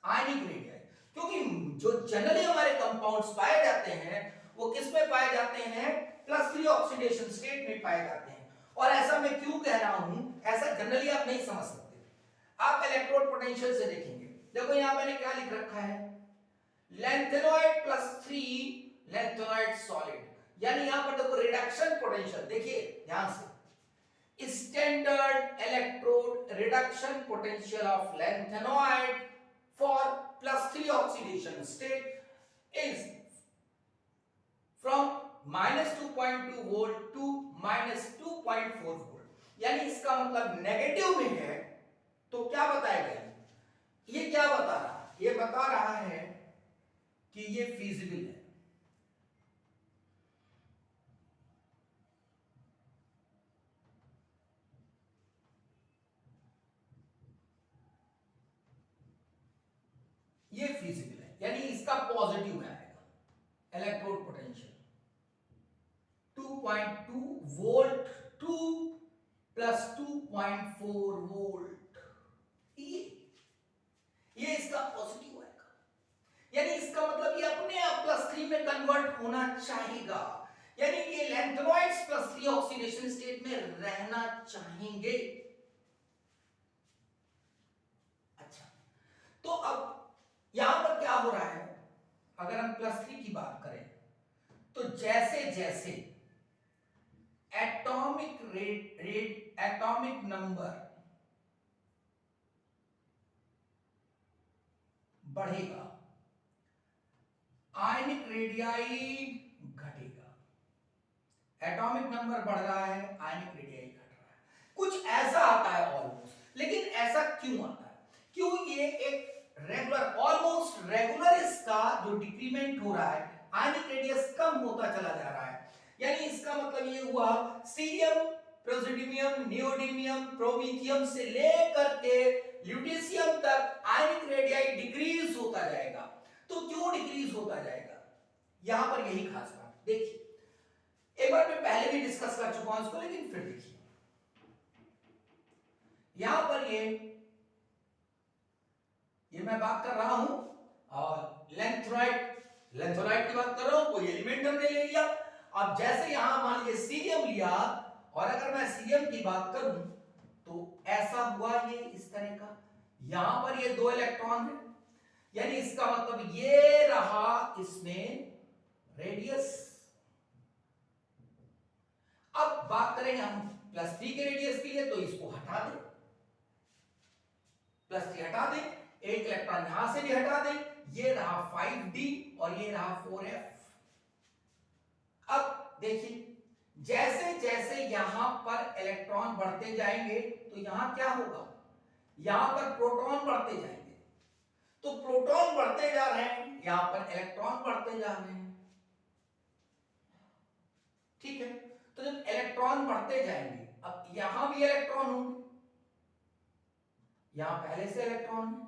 आयनिक रेडियाई। क्योंकि जो जनरली हमारे कंपाउंड्स पाए जाते हैं वो किस में पाए जाते हैं? +3 ऑक्सीडेशन स्टेट में पाए जाते हैं। और ऐसा मैं क्यों कह रहा हूं, ऐसा जनरली आप नहीं समझ सकते। आप इलेक्ट्रोड पोटेंशियल से देखेंगे, देखो यहां मैंने क्या लिख रखा है, लैंथेनोइड +3 लैंथेनोइड सॉलिड, यानी यहां पर देखो रिडक्शन पोटेंशियल, देखिए ध्यान से, standard electrode reduction potential of lanthanoid for +3 oxidation state is from -2.2 volt to -2.4 volt। यानी इसका मतलब नेगेटिव में है तो क्या बताएगा? ये क्या बता रहा है? ये बता रहा है कि ये फीजिबल है। ये फीजिबल है, यानी इसका पॉजिटिव में आएगा electrode potential 2.2 volt to +2.4 volt, ये इसका पॉजिटिव आएगा, यानी इसका मतलब ये अपने आप +3 में कन्वर्ट होना चाहेगा, यानी ये लैंथेनोइड्स +3 ऑक्सीडेशन स्टेट में रहना चाहेंगे। अच्छा, तो अब यहां पर क्या हो रहा है, अगर हम +3 की बात करें तो जैसे जैसे एटॉमिक नंबर बढ़ेगा, आयनिक रेडियाई घटेगा। एटॉमिक नंबर बढ़ रहा है, आयनिक रेडियाई घट रहा है, कुछ ऐसा आता है ऑलमोस्ट। लेकिन ऐसा क्यों आता है? क्यों ये एक रेगुलर, ऑलमोस्ट रेगुलर इसका जो डिक्रीमेंट हो रहा है, आयनिक रेडियस कम होता चला जा रहा है, यानी इसका मतलब ये हुआ सीरियम, प्रोसीडियम, नियोडिमियम, प्रोमीथियम से लेकर के ल्यूटेशियम तक आयनिक रेडियाई डिक्रीज होता जाएगा। तो क्यों डिक्रीज होता जाएगा? यहां पर यही खास बात देखिए, एक बार मैं पहले भी डिस्कस कर चुका हूं इसको, लेकिन फिर देखिए यहां पर ये मैं बात कर रहा हूं, और लैंथेनोइड की बात कर रहा हूं, कोई एलिमेंट हमने ले लिया। अब जैसे यहां मान लीजिए सीरियम लिया, और अगर मैं सीरियम की बात करूं तो ऐसा हुआ ये इस तरह का, यहां पर ये 2 इलेक्ट्रॉन है, यानी इसका मतलब ये रहा इसमें रेडियस। अब बात करेंगे हम +3 के रेडियस के लिए, तो इसको हटा दें, +3 हटा दें, एक इलेक्ट्रॉन यहां से भी हटा दें, ये रहा 5d और ये रहा 4f। अब देखिए जैसे जैसे यहां पर इलेक्ट्रॉन बढ़ते जाएंगे तो यहां क्या होगा, यहां पर प्रोटॉन बढ़ते जाएंगे, तो प्रोटॉन बढ़ते जा रहे हैं, यहां पर इलेक्ट्रॉन बढ़ते जा रहे हैं, ठीक है। तो जब इलेक्ट्रॉन बढ़ते जाएंगे, अब यहां भी इलेक्ट्रॉन होंगे, यहां पहले से इलेक्ट्रॉन है,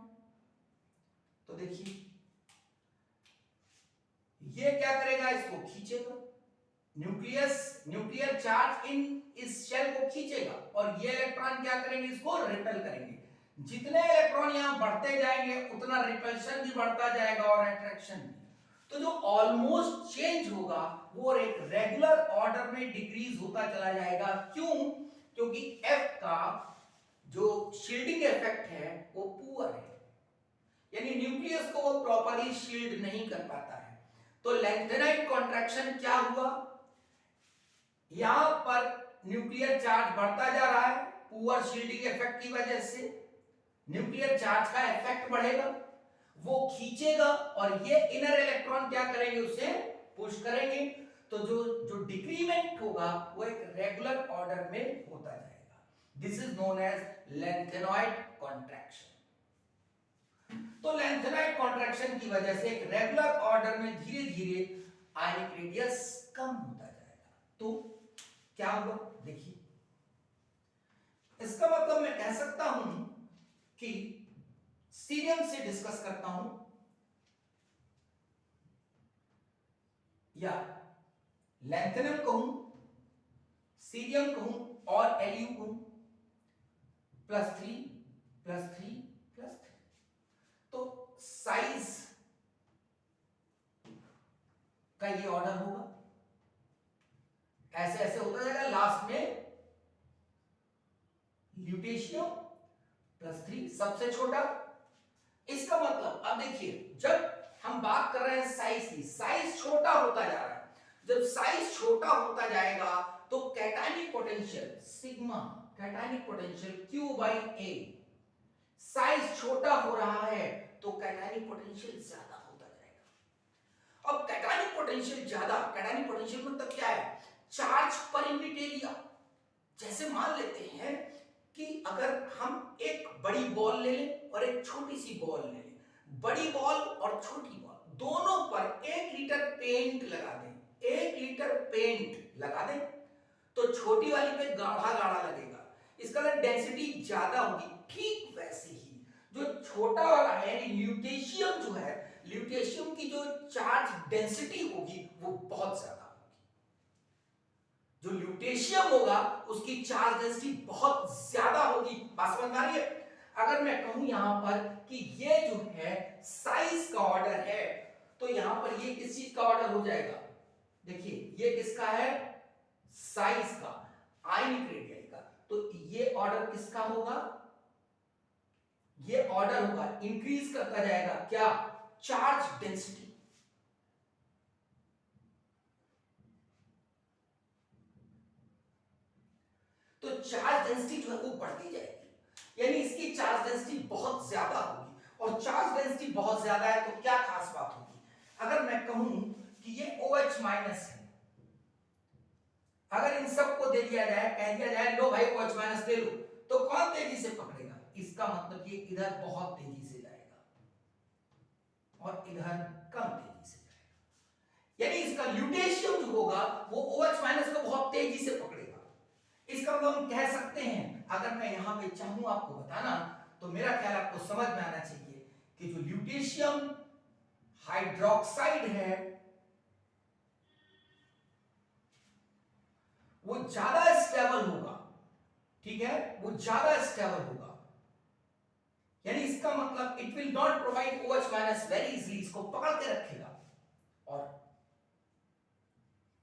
तो देखिए ये क्या करेगा, इसको खींचेगा, न्यूक्लियर चार्ज इन इस शेल को खींचेगा और ये इलेक्ट्रॉन क्या करेंगे, इसको रिपेल करेंगे। जितने इलेक्ट्रॉन यहां बढ़ते जाएंगे उतना रिपल्शन भी बढ़ता जाएगा और अट्रैक्शन भी। तो जो ऑलमोस्ट चेंज होगा वो एक रेगुलर ऑर्डर में डिक्रीज होता चला जाएगा। क्यों? क्योंकि F का जो शील्डिंग इफेक्ट है वो पुअर है, यानी न्यूक्लियस को वो प्रॉपर्ली शील्ड नहीं कर पाता है। तो लैंथेनाइट कॉन्ट्रैक्शन क्या हुआ, यहां पर न्यूक्लियर चार्ज बढ़ता जा रहा है, पुअर शील्डिंग इफेक्ट की वजह से न्यूक्लियर चार्ज का इफेक्ट बढ़ेगा, वो खींचेगा और ये इनर इलेक्ट्रॉन क्या करेंगे, उसे पुश करेंगे। तो जो डिक्रीमेंट होगा वो एक रेगुलर ऑर्डर में होता जाएगा। This is known as lanthanoid contraction. तो लैंथेनॉइड कॉन्ट्रैक्शन की वजह से एक रेगुलर ऑर्डर में धीरे धीरे आयनिक रेडियस कम होता जाएगा। तो क्या होगा, देखिए इसका मतलब मैं कह सकता हूं कि सीरियम से डिस्कस करता हूं या लैंथेनम कहूं, सीरियम कहूं और एलयू कहूं, +3 +3 +3, तो साइज का ये ऑर्डर होगा, ऐसे ऐसे होता जाएगा, लास्ट में ल्यूटेशियम +3 सबसे छोटा। इसका मतलब अब देखिए जब हम बात कर रहे हैं साइज की, साइज छोटा होता जा रहा है, जब साइज छोटा होता जाएगा तो cationic potential sigma, cationic potential Q/A, size छोटा हो रहा है तो कैटायनिक पोटेंशियल ज्यादा होता जाएगा। अब कैटायनिक पोटेंशियल ज्यादा, कैटायनिक पोटेंशियल मतलब क्या है, चार्ज पर यूनिट एरिया। जैसे मान लेते हैं कि अगर हम एक बड़ी बॉल ले लें और एक छोटी सी बॉल ले लें, बड़ी बॉल और छोटी बॉल दोनों पर 1 लीटर पेंट लगा दें, 1 लीटर पेंट लगा दें, तो छोटी वाली पे गाढ़ा गाढ़ा लगेगा, इसका डेंसिटी ज्यादा होगी। ठीक वैसे ही जो छोटा वाला है ल्यूटेशियम जो है, ल्यूटेशियम की जो चार्ज डेंसिटी होगी वो बहुत ज्यादा होगी। जो ल्यूटेशियम होगा उसकी चार्ज डेंसिटी बहुत ज्यादा होगी। बात समझ आ रही है? अगर मैं कहूं यहां पर कि ये जो है साइज का ऑर्डर है, तो यहां पर ये किस चीज का ऑर्डर हो जाएगा, देखिए ये किसका है, साइज का, आयनिक रेडियस का। तो ये ऑर्डर किसका होगा, ये ऑर्डर होगा इंक्रीज करता जाएगा क्या, चार्ज डेंसिटी। तो चार्ज डेंसिटी जो है वो बढ़ती जाएगी, यानी इसकी चार्ज डेंसिटी बहुत ज्यादा होगी। और चार्ज डेंसिटी बहुत ज्यादा है तो क्या खास बात होगी, अगर मैं कहूं कि ये OH- है, अगर इन सबको दे दिया जाए, कह दिया जाए लो भाई OH- ले लो, तो कौन तेजी से पकड़ेगा, इसका मतलब ये इधर बहुत तेजी से जाएगा और इधर कम तेजी से जाएगा, यानी इसका ल्यूटेशियम जो होगा वो OH- को बहुत तेजी से पकड़ेगा। इसका मतलब हम कह सकते हैं, अगर मैं यहां पे चाहूं आपको बताना, तो मेरा ख्याल आपको समझ में आना चाहिए कि जो ल्यूटेशियम हाइड्रोक्साइड है वो ज्यादा स्टेबल होगा, ठीक है, वो ज्यादा स्टेबल होगा, यानी इसका मतलब it will not provide OH- very easily, इसको पकड़ के रखेगा। और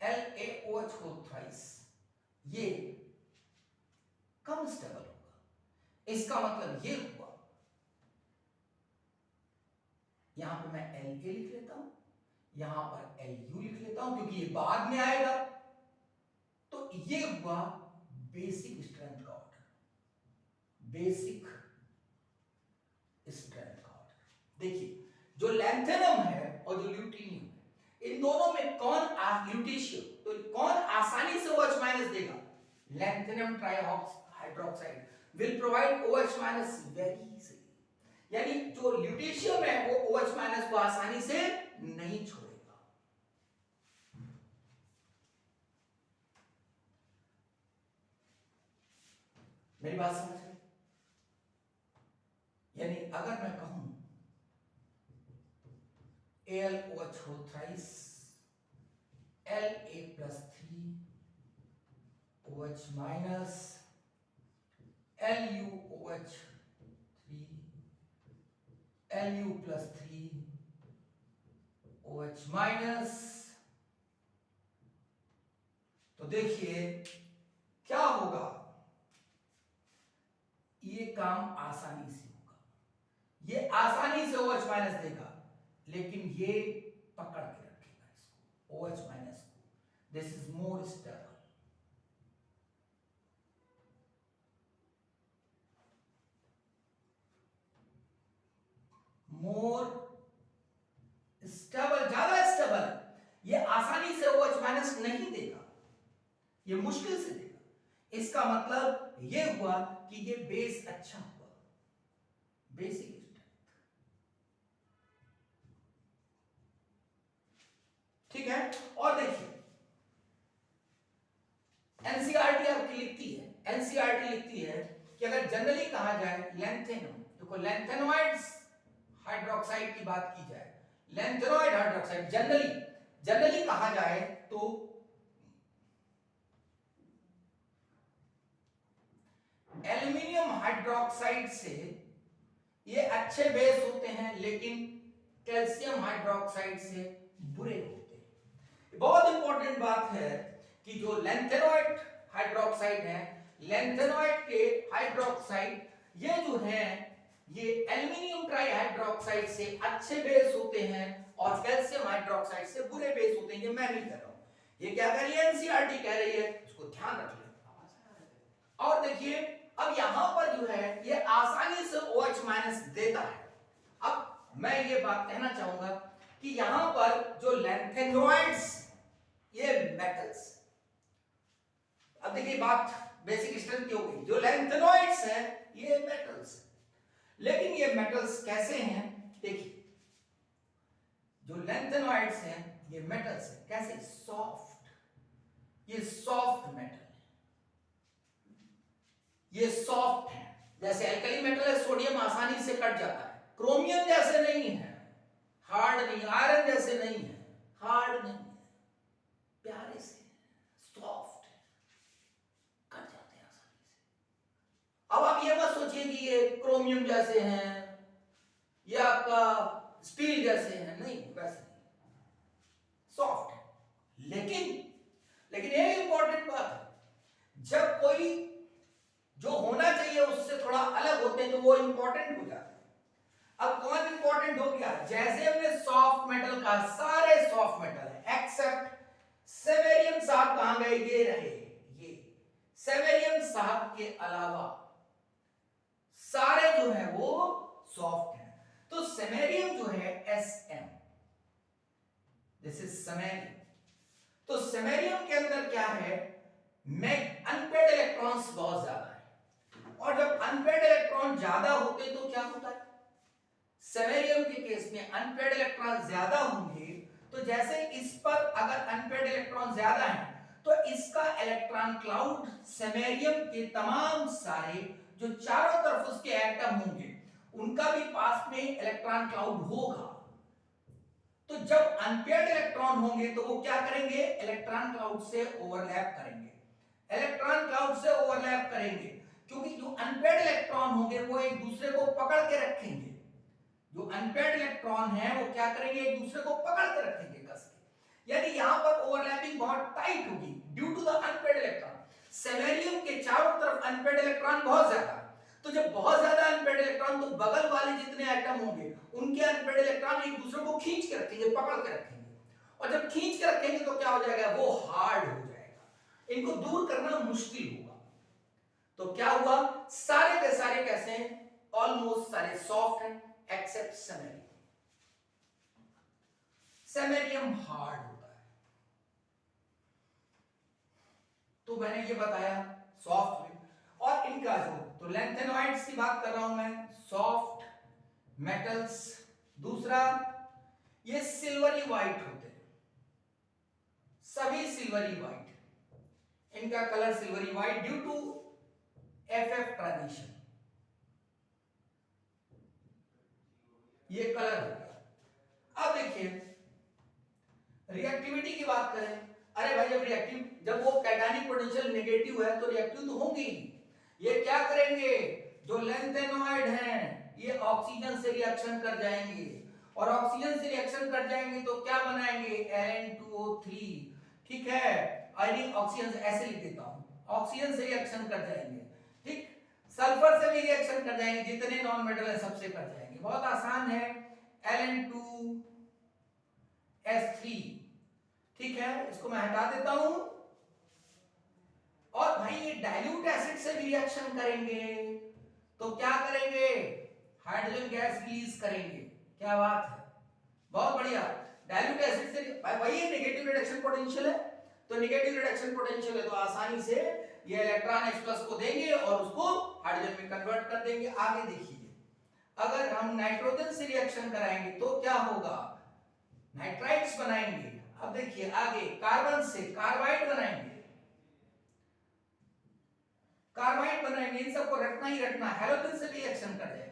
LaOH को थ्राइस ये कम स्टेबल होगा। इसका मतलब ये हुआ, यहां पे मैं La लिख लेता हूं, यहां पर Lu लिख लेता हूं क्योंकि ये बाद में आएगा। तो ये हुआ बेसिक स्ट्रेंथ का ऑर्डर, बेसिक स्ट्रेंथ का ऑर्डर। देखिए जो लैंथेनम है और जो ल्यूटीनियम है, इन दोनों में कौन ल्यूटेशियम, तो कौन आसानी से OH- देगा, lanthanum trihydroxide will provide OH- very easily, यानी जो ल्यूटेशियम है वो OH- को आसानी से नहीं छोड़ेगा। मेरी बात समझ रहे? यानी अगर मैं कहूं AlOH हो thrice La+3OH minus LuOH 3 Lu+3OH minus, तो देखिए क्या होगा, ये काम आसानी से होगा, ये आसानी से OH माइनस देगा, लेकिन ये पकड़ के रखेगा इसको OH माइनस को। This is more stable. More stable, ज्यादा स्टेबल। ये आसानी से OH माइनस नहीं देगा, ये मुश्किल से देगा। इसका मतलब ये हुआ कि ये बेस अच्छा हुआ, बेसिक स्ट्रेंथ। ठीक है। और देखिए एनसीईआरटी आपकी लिखती है कि अगर जनरली कहा जाए लैंथेनो, देखो लैंथेनोइड्स हाइड्रोक्साइड की बात की जाए, लैंथेनोइड हाइड्रोक्साइड जनरली कहा जाए तो एल्युमिनियम हाइड्रोक्साइड से ये अच्छे बेस होते हैं, लेकिन कैल्शियम हाइड्रोक्साइड से बुरे होते हैं। बहुत इंपॉर्टेंट बात है कि जो लैंथेनोइड हाइड्रोक्साइड है, लैंथेनोइड के हाइड्रोक्साइड ये जो है ये एल्युमिनियम ट्राइहाइड्रोक्साइड से अच्छे बेस होते हैं और कैल्शियम हाइड्रोक्साइड से बुरे बेस होते हैं। ये मैं नहीं कह रहा हूं, ये क्या कह रही है, एनसीईआरटी कह रही है, इसको ध्यान रख लें। और देखिए अब यहां पर जो है ये आसानी से OH माइनस देता है। अब मैं ये बात कहना चाहूंगा कि यहां पर जो लैंथेनोइड्स ये मेटल्स, अब देखिए बात बेसिक स्ट्रेंथ की हो गई, जो लैंथेनोइड्स है ये मेटल्स, लेकिन ये मेटल्स कैसे हैं, देखिए जो लैंथेनोइड्स हैं ये मेटल्स हैं, कैसे, सॉफ्ट, ये सॉफ्ट मेटल है, ये सॉफ्ट है। जैसे एल्कली मेटल है, सोडियम आसानी से कट जाता है, क्रोमियम जैसे नहीं है, हार्ड नहीं, आयरन जैसे नहीं है, हार्ड नहीं है, प्यारे से सॉफ्ट है, कट जाते हैं आसानी से। अब आप ये मत सोचिए कि ये क्रोमियम जैसे हैं या आपका स्टील जैसे हैं, नहीं, वैसे नहीं, सॉफ्ट है। लेकिन एक इंपॉर्टेंट बात है, जब कोई जो होना चाहिए उससे थोड़ा अलग होते हैं तो वो इंपॉर्टेंट हो जाते हैं। अब कौन इंपॉर्टेंट हो गया, जैसे हमने सॉफ्ट मेटल का, सारे सॉफ्ट मेटल है एक्सेप्ट सेवेरियम साहब, कहां गए, ये रहे, ये सेवेरियम साहब के अलावा सारे जो है वो सॉफ्ट है। तो सेमेरियम जो है Sm, दिस इज सेमेरियम। तो सेमेरियम के अंदर क्या है, अनपेड इलेक्ट्रॉन्स बहुत ज्यादा है, और जब अनपेड इलेक्ट्रॉन ज्यादा होते तो क्या होता है, सेमेरियम के केस में अनपेड इलेक्ट्रॉन ज्यादा होंगे, तो जैसे इस पर अगर अनपेड इलेक्ट्रॉन ज्यादा है तो इसका इलेक्ट्रॉन क्लाउड सेमेरियम के तमाम सारे जो चारों तरफ उसके एटम होंगे उनका भी पास में इलेक्ट्रॉन क्लाउड होगा। तो जब अनपेड इलेक्ट्रॉन होंगे तो वो क्या करेंगे, इलेक्ट्रॉन क्लाउड से ओवरलैप करेंगे, क्योंकि जो अनपेड इलेक्ट्रॉन होंगे वो एक दूसरे को पकड़ के रखेंगे, जो अनपेड इलेक्ट्रॉन है वो क्या करेंगे, एक दूसरे को पकड़ के रखेंगे कस के, यानी यहां पर ओवरलैपिंग बहुत टाइट होगी due to the unpaid electron. Samarium के चारों तरफ अनपेड इलेक्ट्रॉन बहुत ज्यादा, तो जब बहुत ज्यादा अनपेड इलेक्ट्रॉन, तो बगल वाले जितने एटम होंगे उनके अनपेड इलेक्ट्रॉन एक दूसरे को खींच के रखेंगे, पकड़ के रखेंगे, और जब खींच के रखेंगे तो क्या हो जाएगा, वो हार्ड हो जाएगा, इनको दूर करना मुश्किल होगा। तो क्या हुआ, सारे के सारे कैसे हैं, ऑलमोस्ट सारे सॉफ्ट हैं एक्सेप्ट सेमेरियम। सेमेरियम हार्ड होता है। तो मैंने ये बताया सॉफ्ट में, और इनका जो, तो लैंथेनोइड्स की बात कर रहा हूं मैं, सॉफ्ट मेटल्स। दूसरा ये सिल्वरी व्हाइट होते हैं, सभी सिल्वरी व्हाइट, इनका colour silvery white due to FF transition, ये कलर हो गया। अब देखिए रिएक्टिविटी की बात करें, अरे भाई जब वो कैटायनिक पोटेंशियल नेगेटिव है तो रिएक्टिव तो होंगी। ये क्या करेंगे, जो लैंथेनॉइड हैं ये ऑक्सीजन से रिएक्शन कर जाएंगे, और ऑक्सीजन से रिएक्शन कर जाएंगे तो क्या बनाएंगे, Ln2O3, ठीक है। आयनिक ऑक्सीजन ऐसे लिख देता हूं, ऑक्सीजन से रिएक्शन कर जाएंगे, ठीक। सल्फर से भी रिएक्शन कर जाएंगे, जितने नॉन मेटल है सबसे कर जाएंगे, बहुत आसान है। Ln2S3, ठीक है, इसको मैं हटा देता हूं। और भाई ये डाइल्यूट एसिड से भी रिएक्शन करेंगे तो क्या करेंगे, हाइड्रोजन गैस रिलीज करेंगे। क्या बात है, बहुत बढ़िया। डाइल्यूट एसिड से वही नेगेटिव रिडक्शन पोटेंशियल है, तो नेगेटिव रिडक्शन पोटेंशियल है तो आसानी से ये इलेक्ट्रॉन H+ को देंगे और उसको हाइड्रोजन में कन्वर्ट कर देंगे। आगे देखिए, अगर हम नाइट्रोजन से रिएक्शन कराएंगे तो क्या होगा, नाइट्राइड्स बनाएंगे। अब देखिए आगे, कार्बन से कार्बाइड बनाएंगे, कार्बाइड बनाएंगे, इन सबको रखना ही रखना। हैलोजन से भी रिएक्शन कर जाएंगे,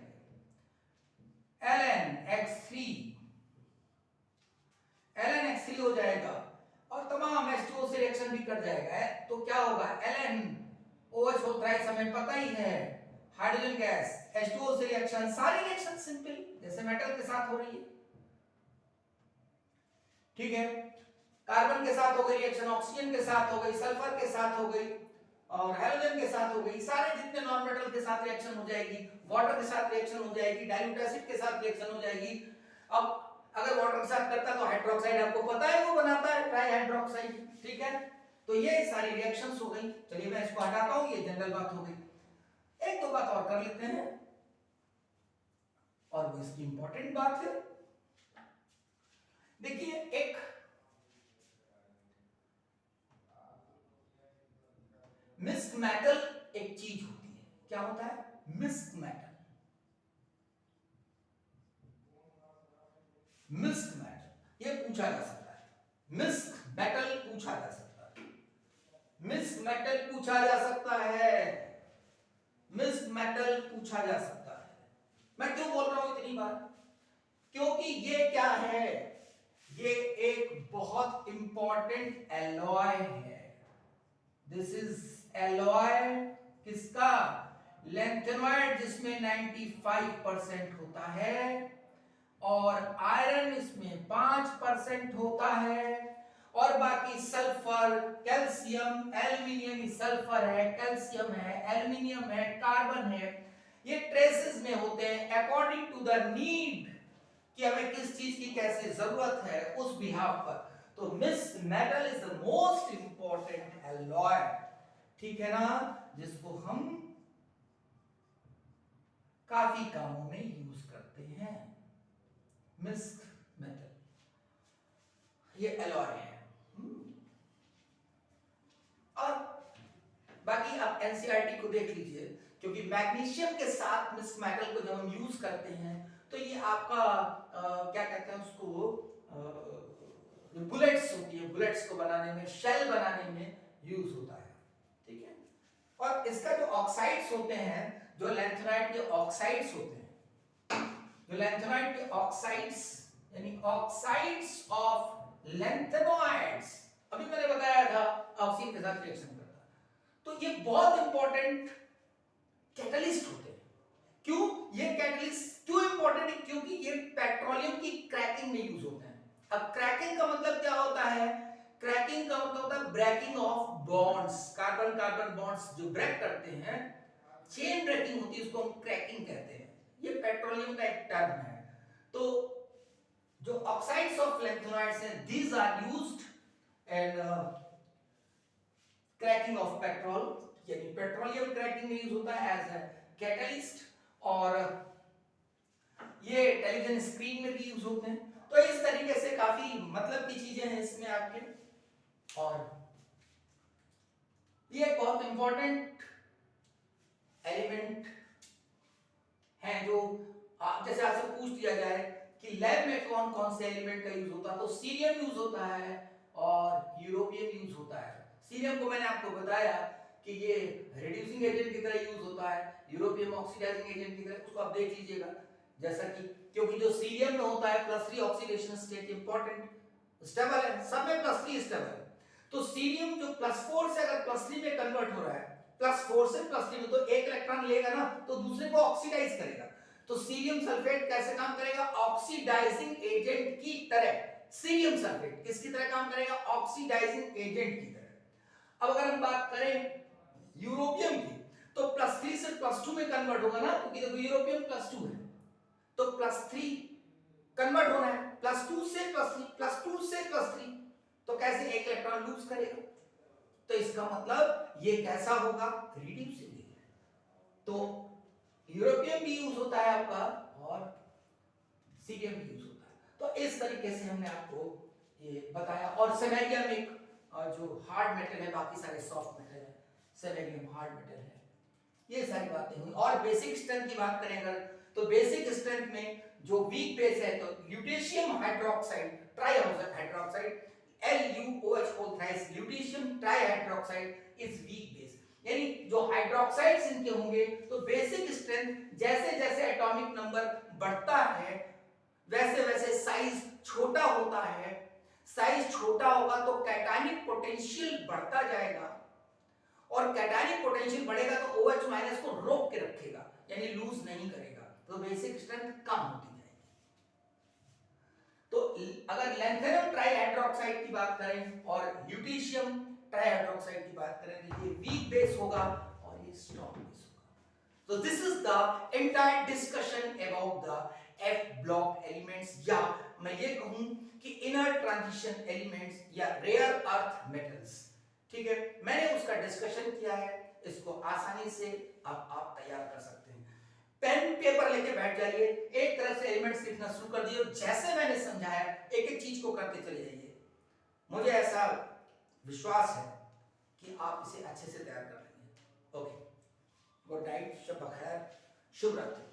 LnX3 हो जाएगा, और तमाम H2O से रिएक्शन भी कर जाएगा। तो क्या होगा, LnOH होता है, हमें पता ही है, हाइड्रोजन गैस H2O से रिएक्शन, सारी रिएक्शन सिंपल जैसे मेटल के साथ हो रही है, ठीक है। कार्बन के साथ हो गई रिएक्शन, ऑक्सीजन के साथ हो गई, सल्फर के साथ हो गई, और हैलोजन के साथ हो गई, सारे जितने नॉन मेटल के साथ रिएक्शन हो जाएगी, वाटर के साथ रिएक्शन हो जाएगी, डाइल्यूट एसिड के साथ रिएक्शन हो जाएगी। अब अगर वाटर के साथ करता है तो हाइड्रोक्साइड, आपको पता है वो बनाता है ट्राई हाइड्रोक्साइड, ठीक है। तो ये सारी रिएक्शंस हो गई। चलिए मैं इसको हटाता हूं, ये जनरल बात हो गई। एक दो बात और कर लेते हैं, और वो इसकी इंपॉर्टेंट बात है। देखिए एक मिक्स्ड मेटल एक चीज होती है, क्या होता है, मिक्स्ड मेटल। मिक्स्ड मेटल ये पूछा जा सकता है, मिक्स्ड मेटल पूछा जा सकता है, मिक्स्ड मेटल पूछा जा सकता है, मिक्स्ड मेटल पूछा जा सकता है। मैं क्यों बोल रहा हूं इतनी बार, क्योंकि ये क्या है, ये एक बहुत इंपॉर्टेंट एलॉय है। दिस इज एलॉय किसका, लैंथेनॉइड, जिसमें 95% होता है, और आयरन इसमें 5% होता है, और बाकी सल्फर, कैल्शियम, एल्युमिनियम, सल्फर है, कैल्शियम है, एल्युमिनियम है, कार्बन है, ये ट्रेसेस में होते हैं अकॉर्डिंग टू द नीड, कि हमें किस चीज की कैसे जरूरत है उस बिहाफ पर। तो mixed metal is the most important alloy, ठीक है ना, जिसको हम काफी कामों में यूज करते हैं। मिक्स्ड मेटल ये एलॉय है। और बाकी आप एनसीईआरटी को देख लीजिए, क्योंकि मैग्नीशियम के साथ मिक्स्ड मेटल को जब हम यूज करते हैं तो ये आपका क्या कहते हैं उसको, बुलेट्स होती है, बुलेट्स को बनाने में, शेल बनाने में यूज होता है, ठीक है। और इसका जो ऑक्साइड्स होते हैं, जो लैंथेनाइड के ऑक्साइड्स होते हैं, जो लैंथेनाइड के ऑक्साइड्स यानी ऑक्साइड्स ऑफ लैंथेनॉइड्स, अभी मैंने बताया था ऑक्सीजन के साथ रिएक्शन करता है, तो ये बहुत इंपॉर्टेंट कैटलिस्ट होते हैं। क्यों ये कैटलिस्ट क्यों इंपॉर्टेंट है, क्योंकि ये पेट्रोलियम की क्रैकिंग में यूज होते हैं। अब क्रैकिंग का मतलब क्या होता है, क्रैकिंग का मतलब होता है breaking of bonds, carbon carbon bonds जो ब्रेक करते हैं, चेन ब्रेकिंग होती है, उसको हम क्रैकिंग कहते हैं। ये पेट्रोलियम का एक टर्म है। तो जो ऑक्साइड्स ऑफ लैंथेनॉइड्स हैं, these are used in cracking of petrol, यानी पेट्रोलियम क्रैकिंग में यूज होता है एज अ कैटलिस्ट, और ये टेलीविजन स्क्रीन में भी यूज होते हैं। तो इस तरीके से काफी मतलब की चीजें हैं इसमें आपके। और ये एक बहुत इंपॉर्टेंट एलिमेंट है, जो जैसे आपसे पूछ दिया जाए कि लैब में कौन कौन से एलिमेंट का यूज होता है, तो सीरियम यूज होता है और यूरोपियम यूज होता है। सीरियम को मैंने आपको बताया कि ये रिड्यूसिंग एजेंट की तरह यूज होता है, यूरोपियम ऑक्सीडाइजिंग एजेंट की तरह, उसको आप देख लीजिएगा। जैसा कि क्योंकि जो सीरियम में होता है +3 ऑक्सीडेशन स्टेट इंपॉर्टेंट स्टेबल है, सब में +3 स्टेबल है। तो सीरियम जो +4 से अगर +3 में कन्वर्ट हो रहा है, +4 से +3 में, तो एक इलेक्ट्रॉन लेगा ना तो दूसरे को ऑक्सीडाइज करेगा। तो सीरियम सल्फेट कैसे काम करेगा? ऑक्सीडाइजिंग एजेंट की तरह। सीरियम सल्फेट किसकी तरह काम करेगा? ऑक्सीडाइजिंग एजेंट की तरह। अब अगर हम बात करें यूरोपियम की, तो +3 से +2 में कन्वर्ट होगा ना, क्योंकि देखो यूरोपियम +2 है, तो +3 कन्वर्ट होना है, +2 से +3, +2 से +3, तो कैसे एक इलेक्ट्रॉन लूज करेगा? तो इसका मतलब ये कैसा होगा? Reducing agent. तो यूरोपियम भी यूज होता है आपका और सीरियम भी यूज होता है। तो इस तरीके से हमने आपको ये बताया। और सेलेनियम एक जो हार्ड मेटल है, बाकी सारे सॉफ्ट मेटल है, सेलेनियम हार्ड मेटल है, ये सारी बातें हुई। और बेसिक स्ट्रेंथ की बात करें अगर, तो बेसिक स्ट्रेंथ में जो वीक बेस है, तो lutetium hydroxide try hydroxide LuOH thrice lutetium trihydroxide is weak base. यानी जो हाइड्रोक्साइड्स इनके होंगे तो बेसिक स्ट्रेंथ जैसे जैसे एटॉमिक नंबर बढ़ता है वैसे वैसे साइज छोटा होता है। साइज छोटा होगा तो कैटायनिक पोटेंशियल बढ़ता जाएगा, और कैटायनिक पोटेंशियल बढ़ेगा तो OH- को रोक के रखेगा, यानी लूज नहीं करेगा, तो बेसिक स्ट्रेंथ कम होती जाएगी। तो अगर लैंथेनम ट्राइहाइड्रोक्साइड की बात करें और ल्यूटेशियम ट्राइहाइड्रोक्साइड की बात करें तो ये वीक बेस होगा और ये स्ट्रॉन्ग बेस होगा। So this is the entire discussion about the F block elements, या मैं ये कहूं कि inner transition elements या rare earth metals। ठीक है, मैंने उसका डिस्कशन किया है, इसको आसानी से अब आप तैयार कर सकते हैं। पेन पेपर लेके बैठ जाइए, एक तरह से एलिमेंट्स लिखना शुरू कर दिए, जैसे मैंने समझाया एक एक चीज को करते चले जाइए। मुझे ऐसा विश्वास है कि आप इसे अच्छे से तैयार कर लेंगे। ओके, गुड नाइट, शब बखैर, शुभ रात्रि।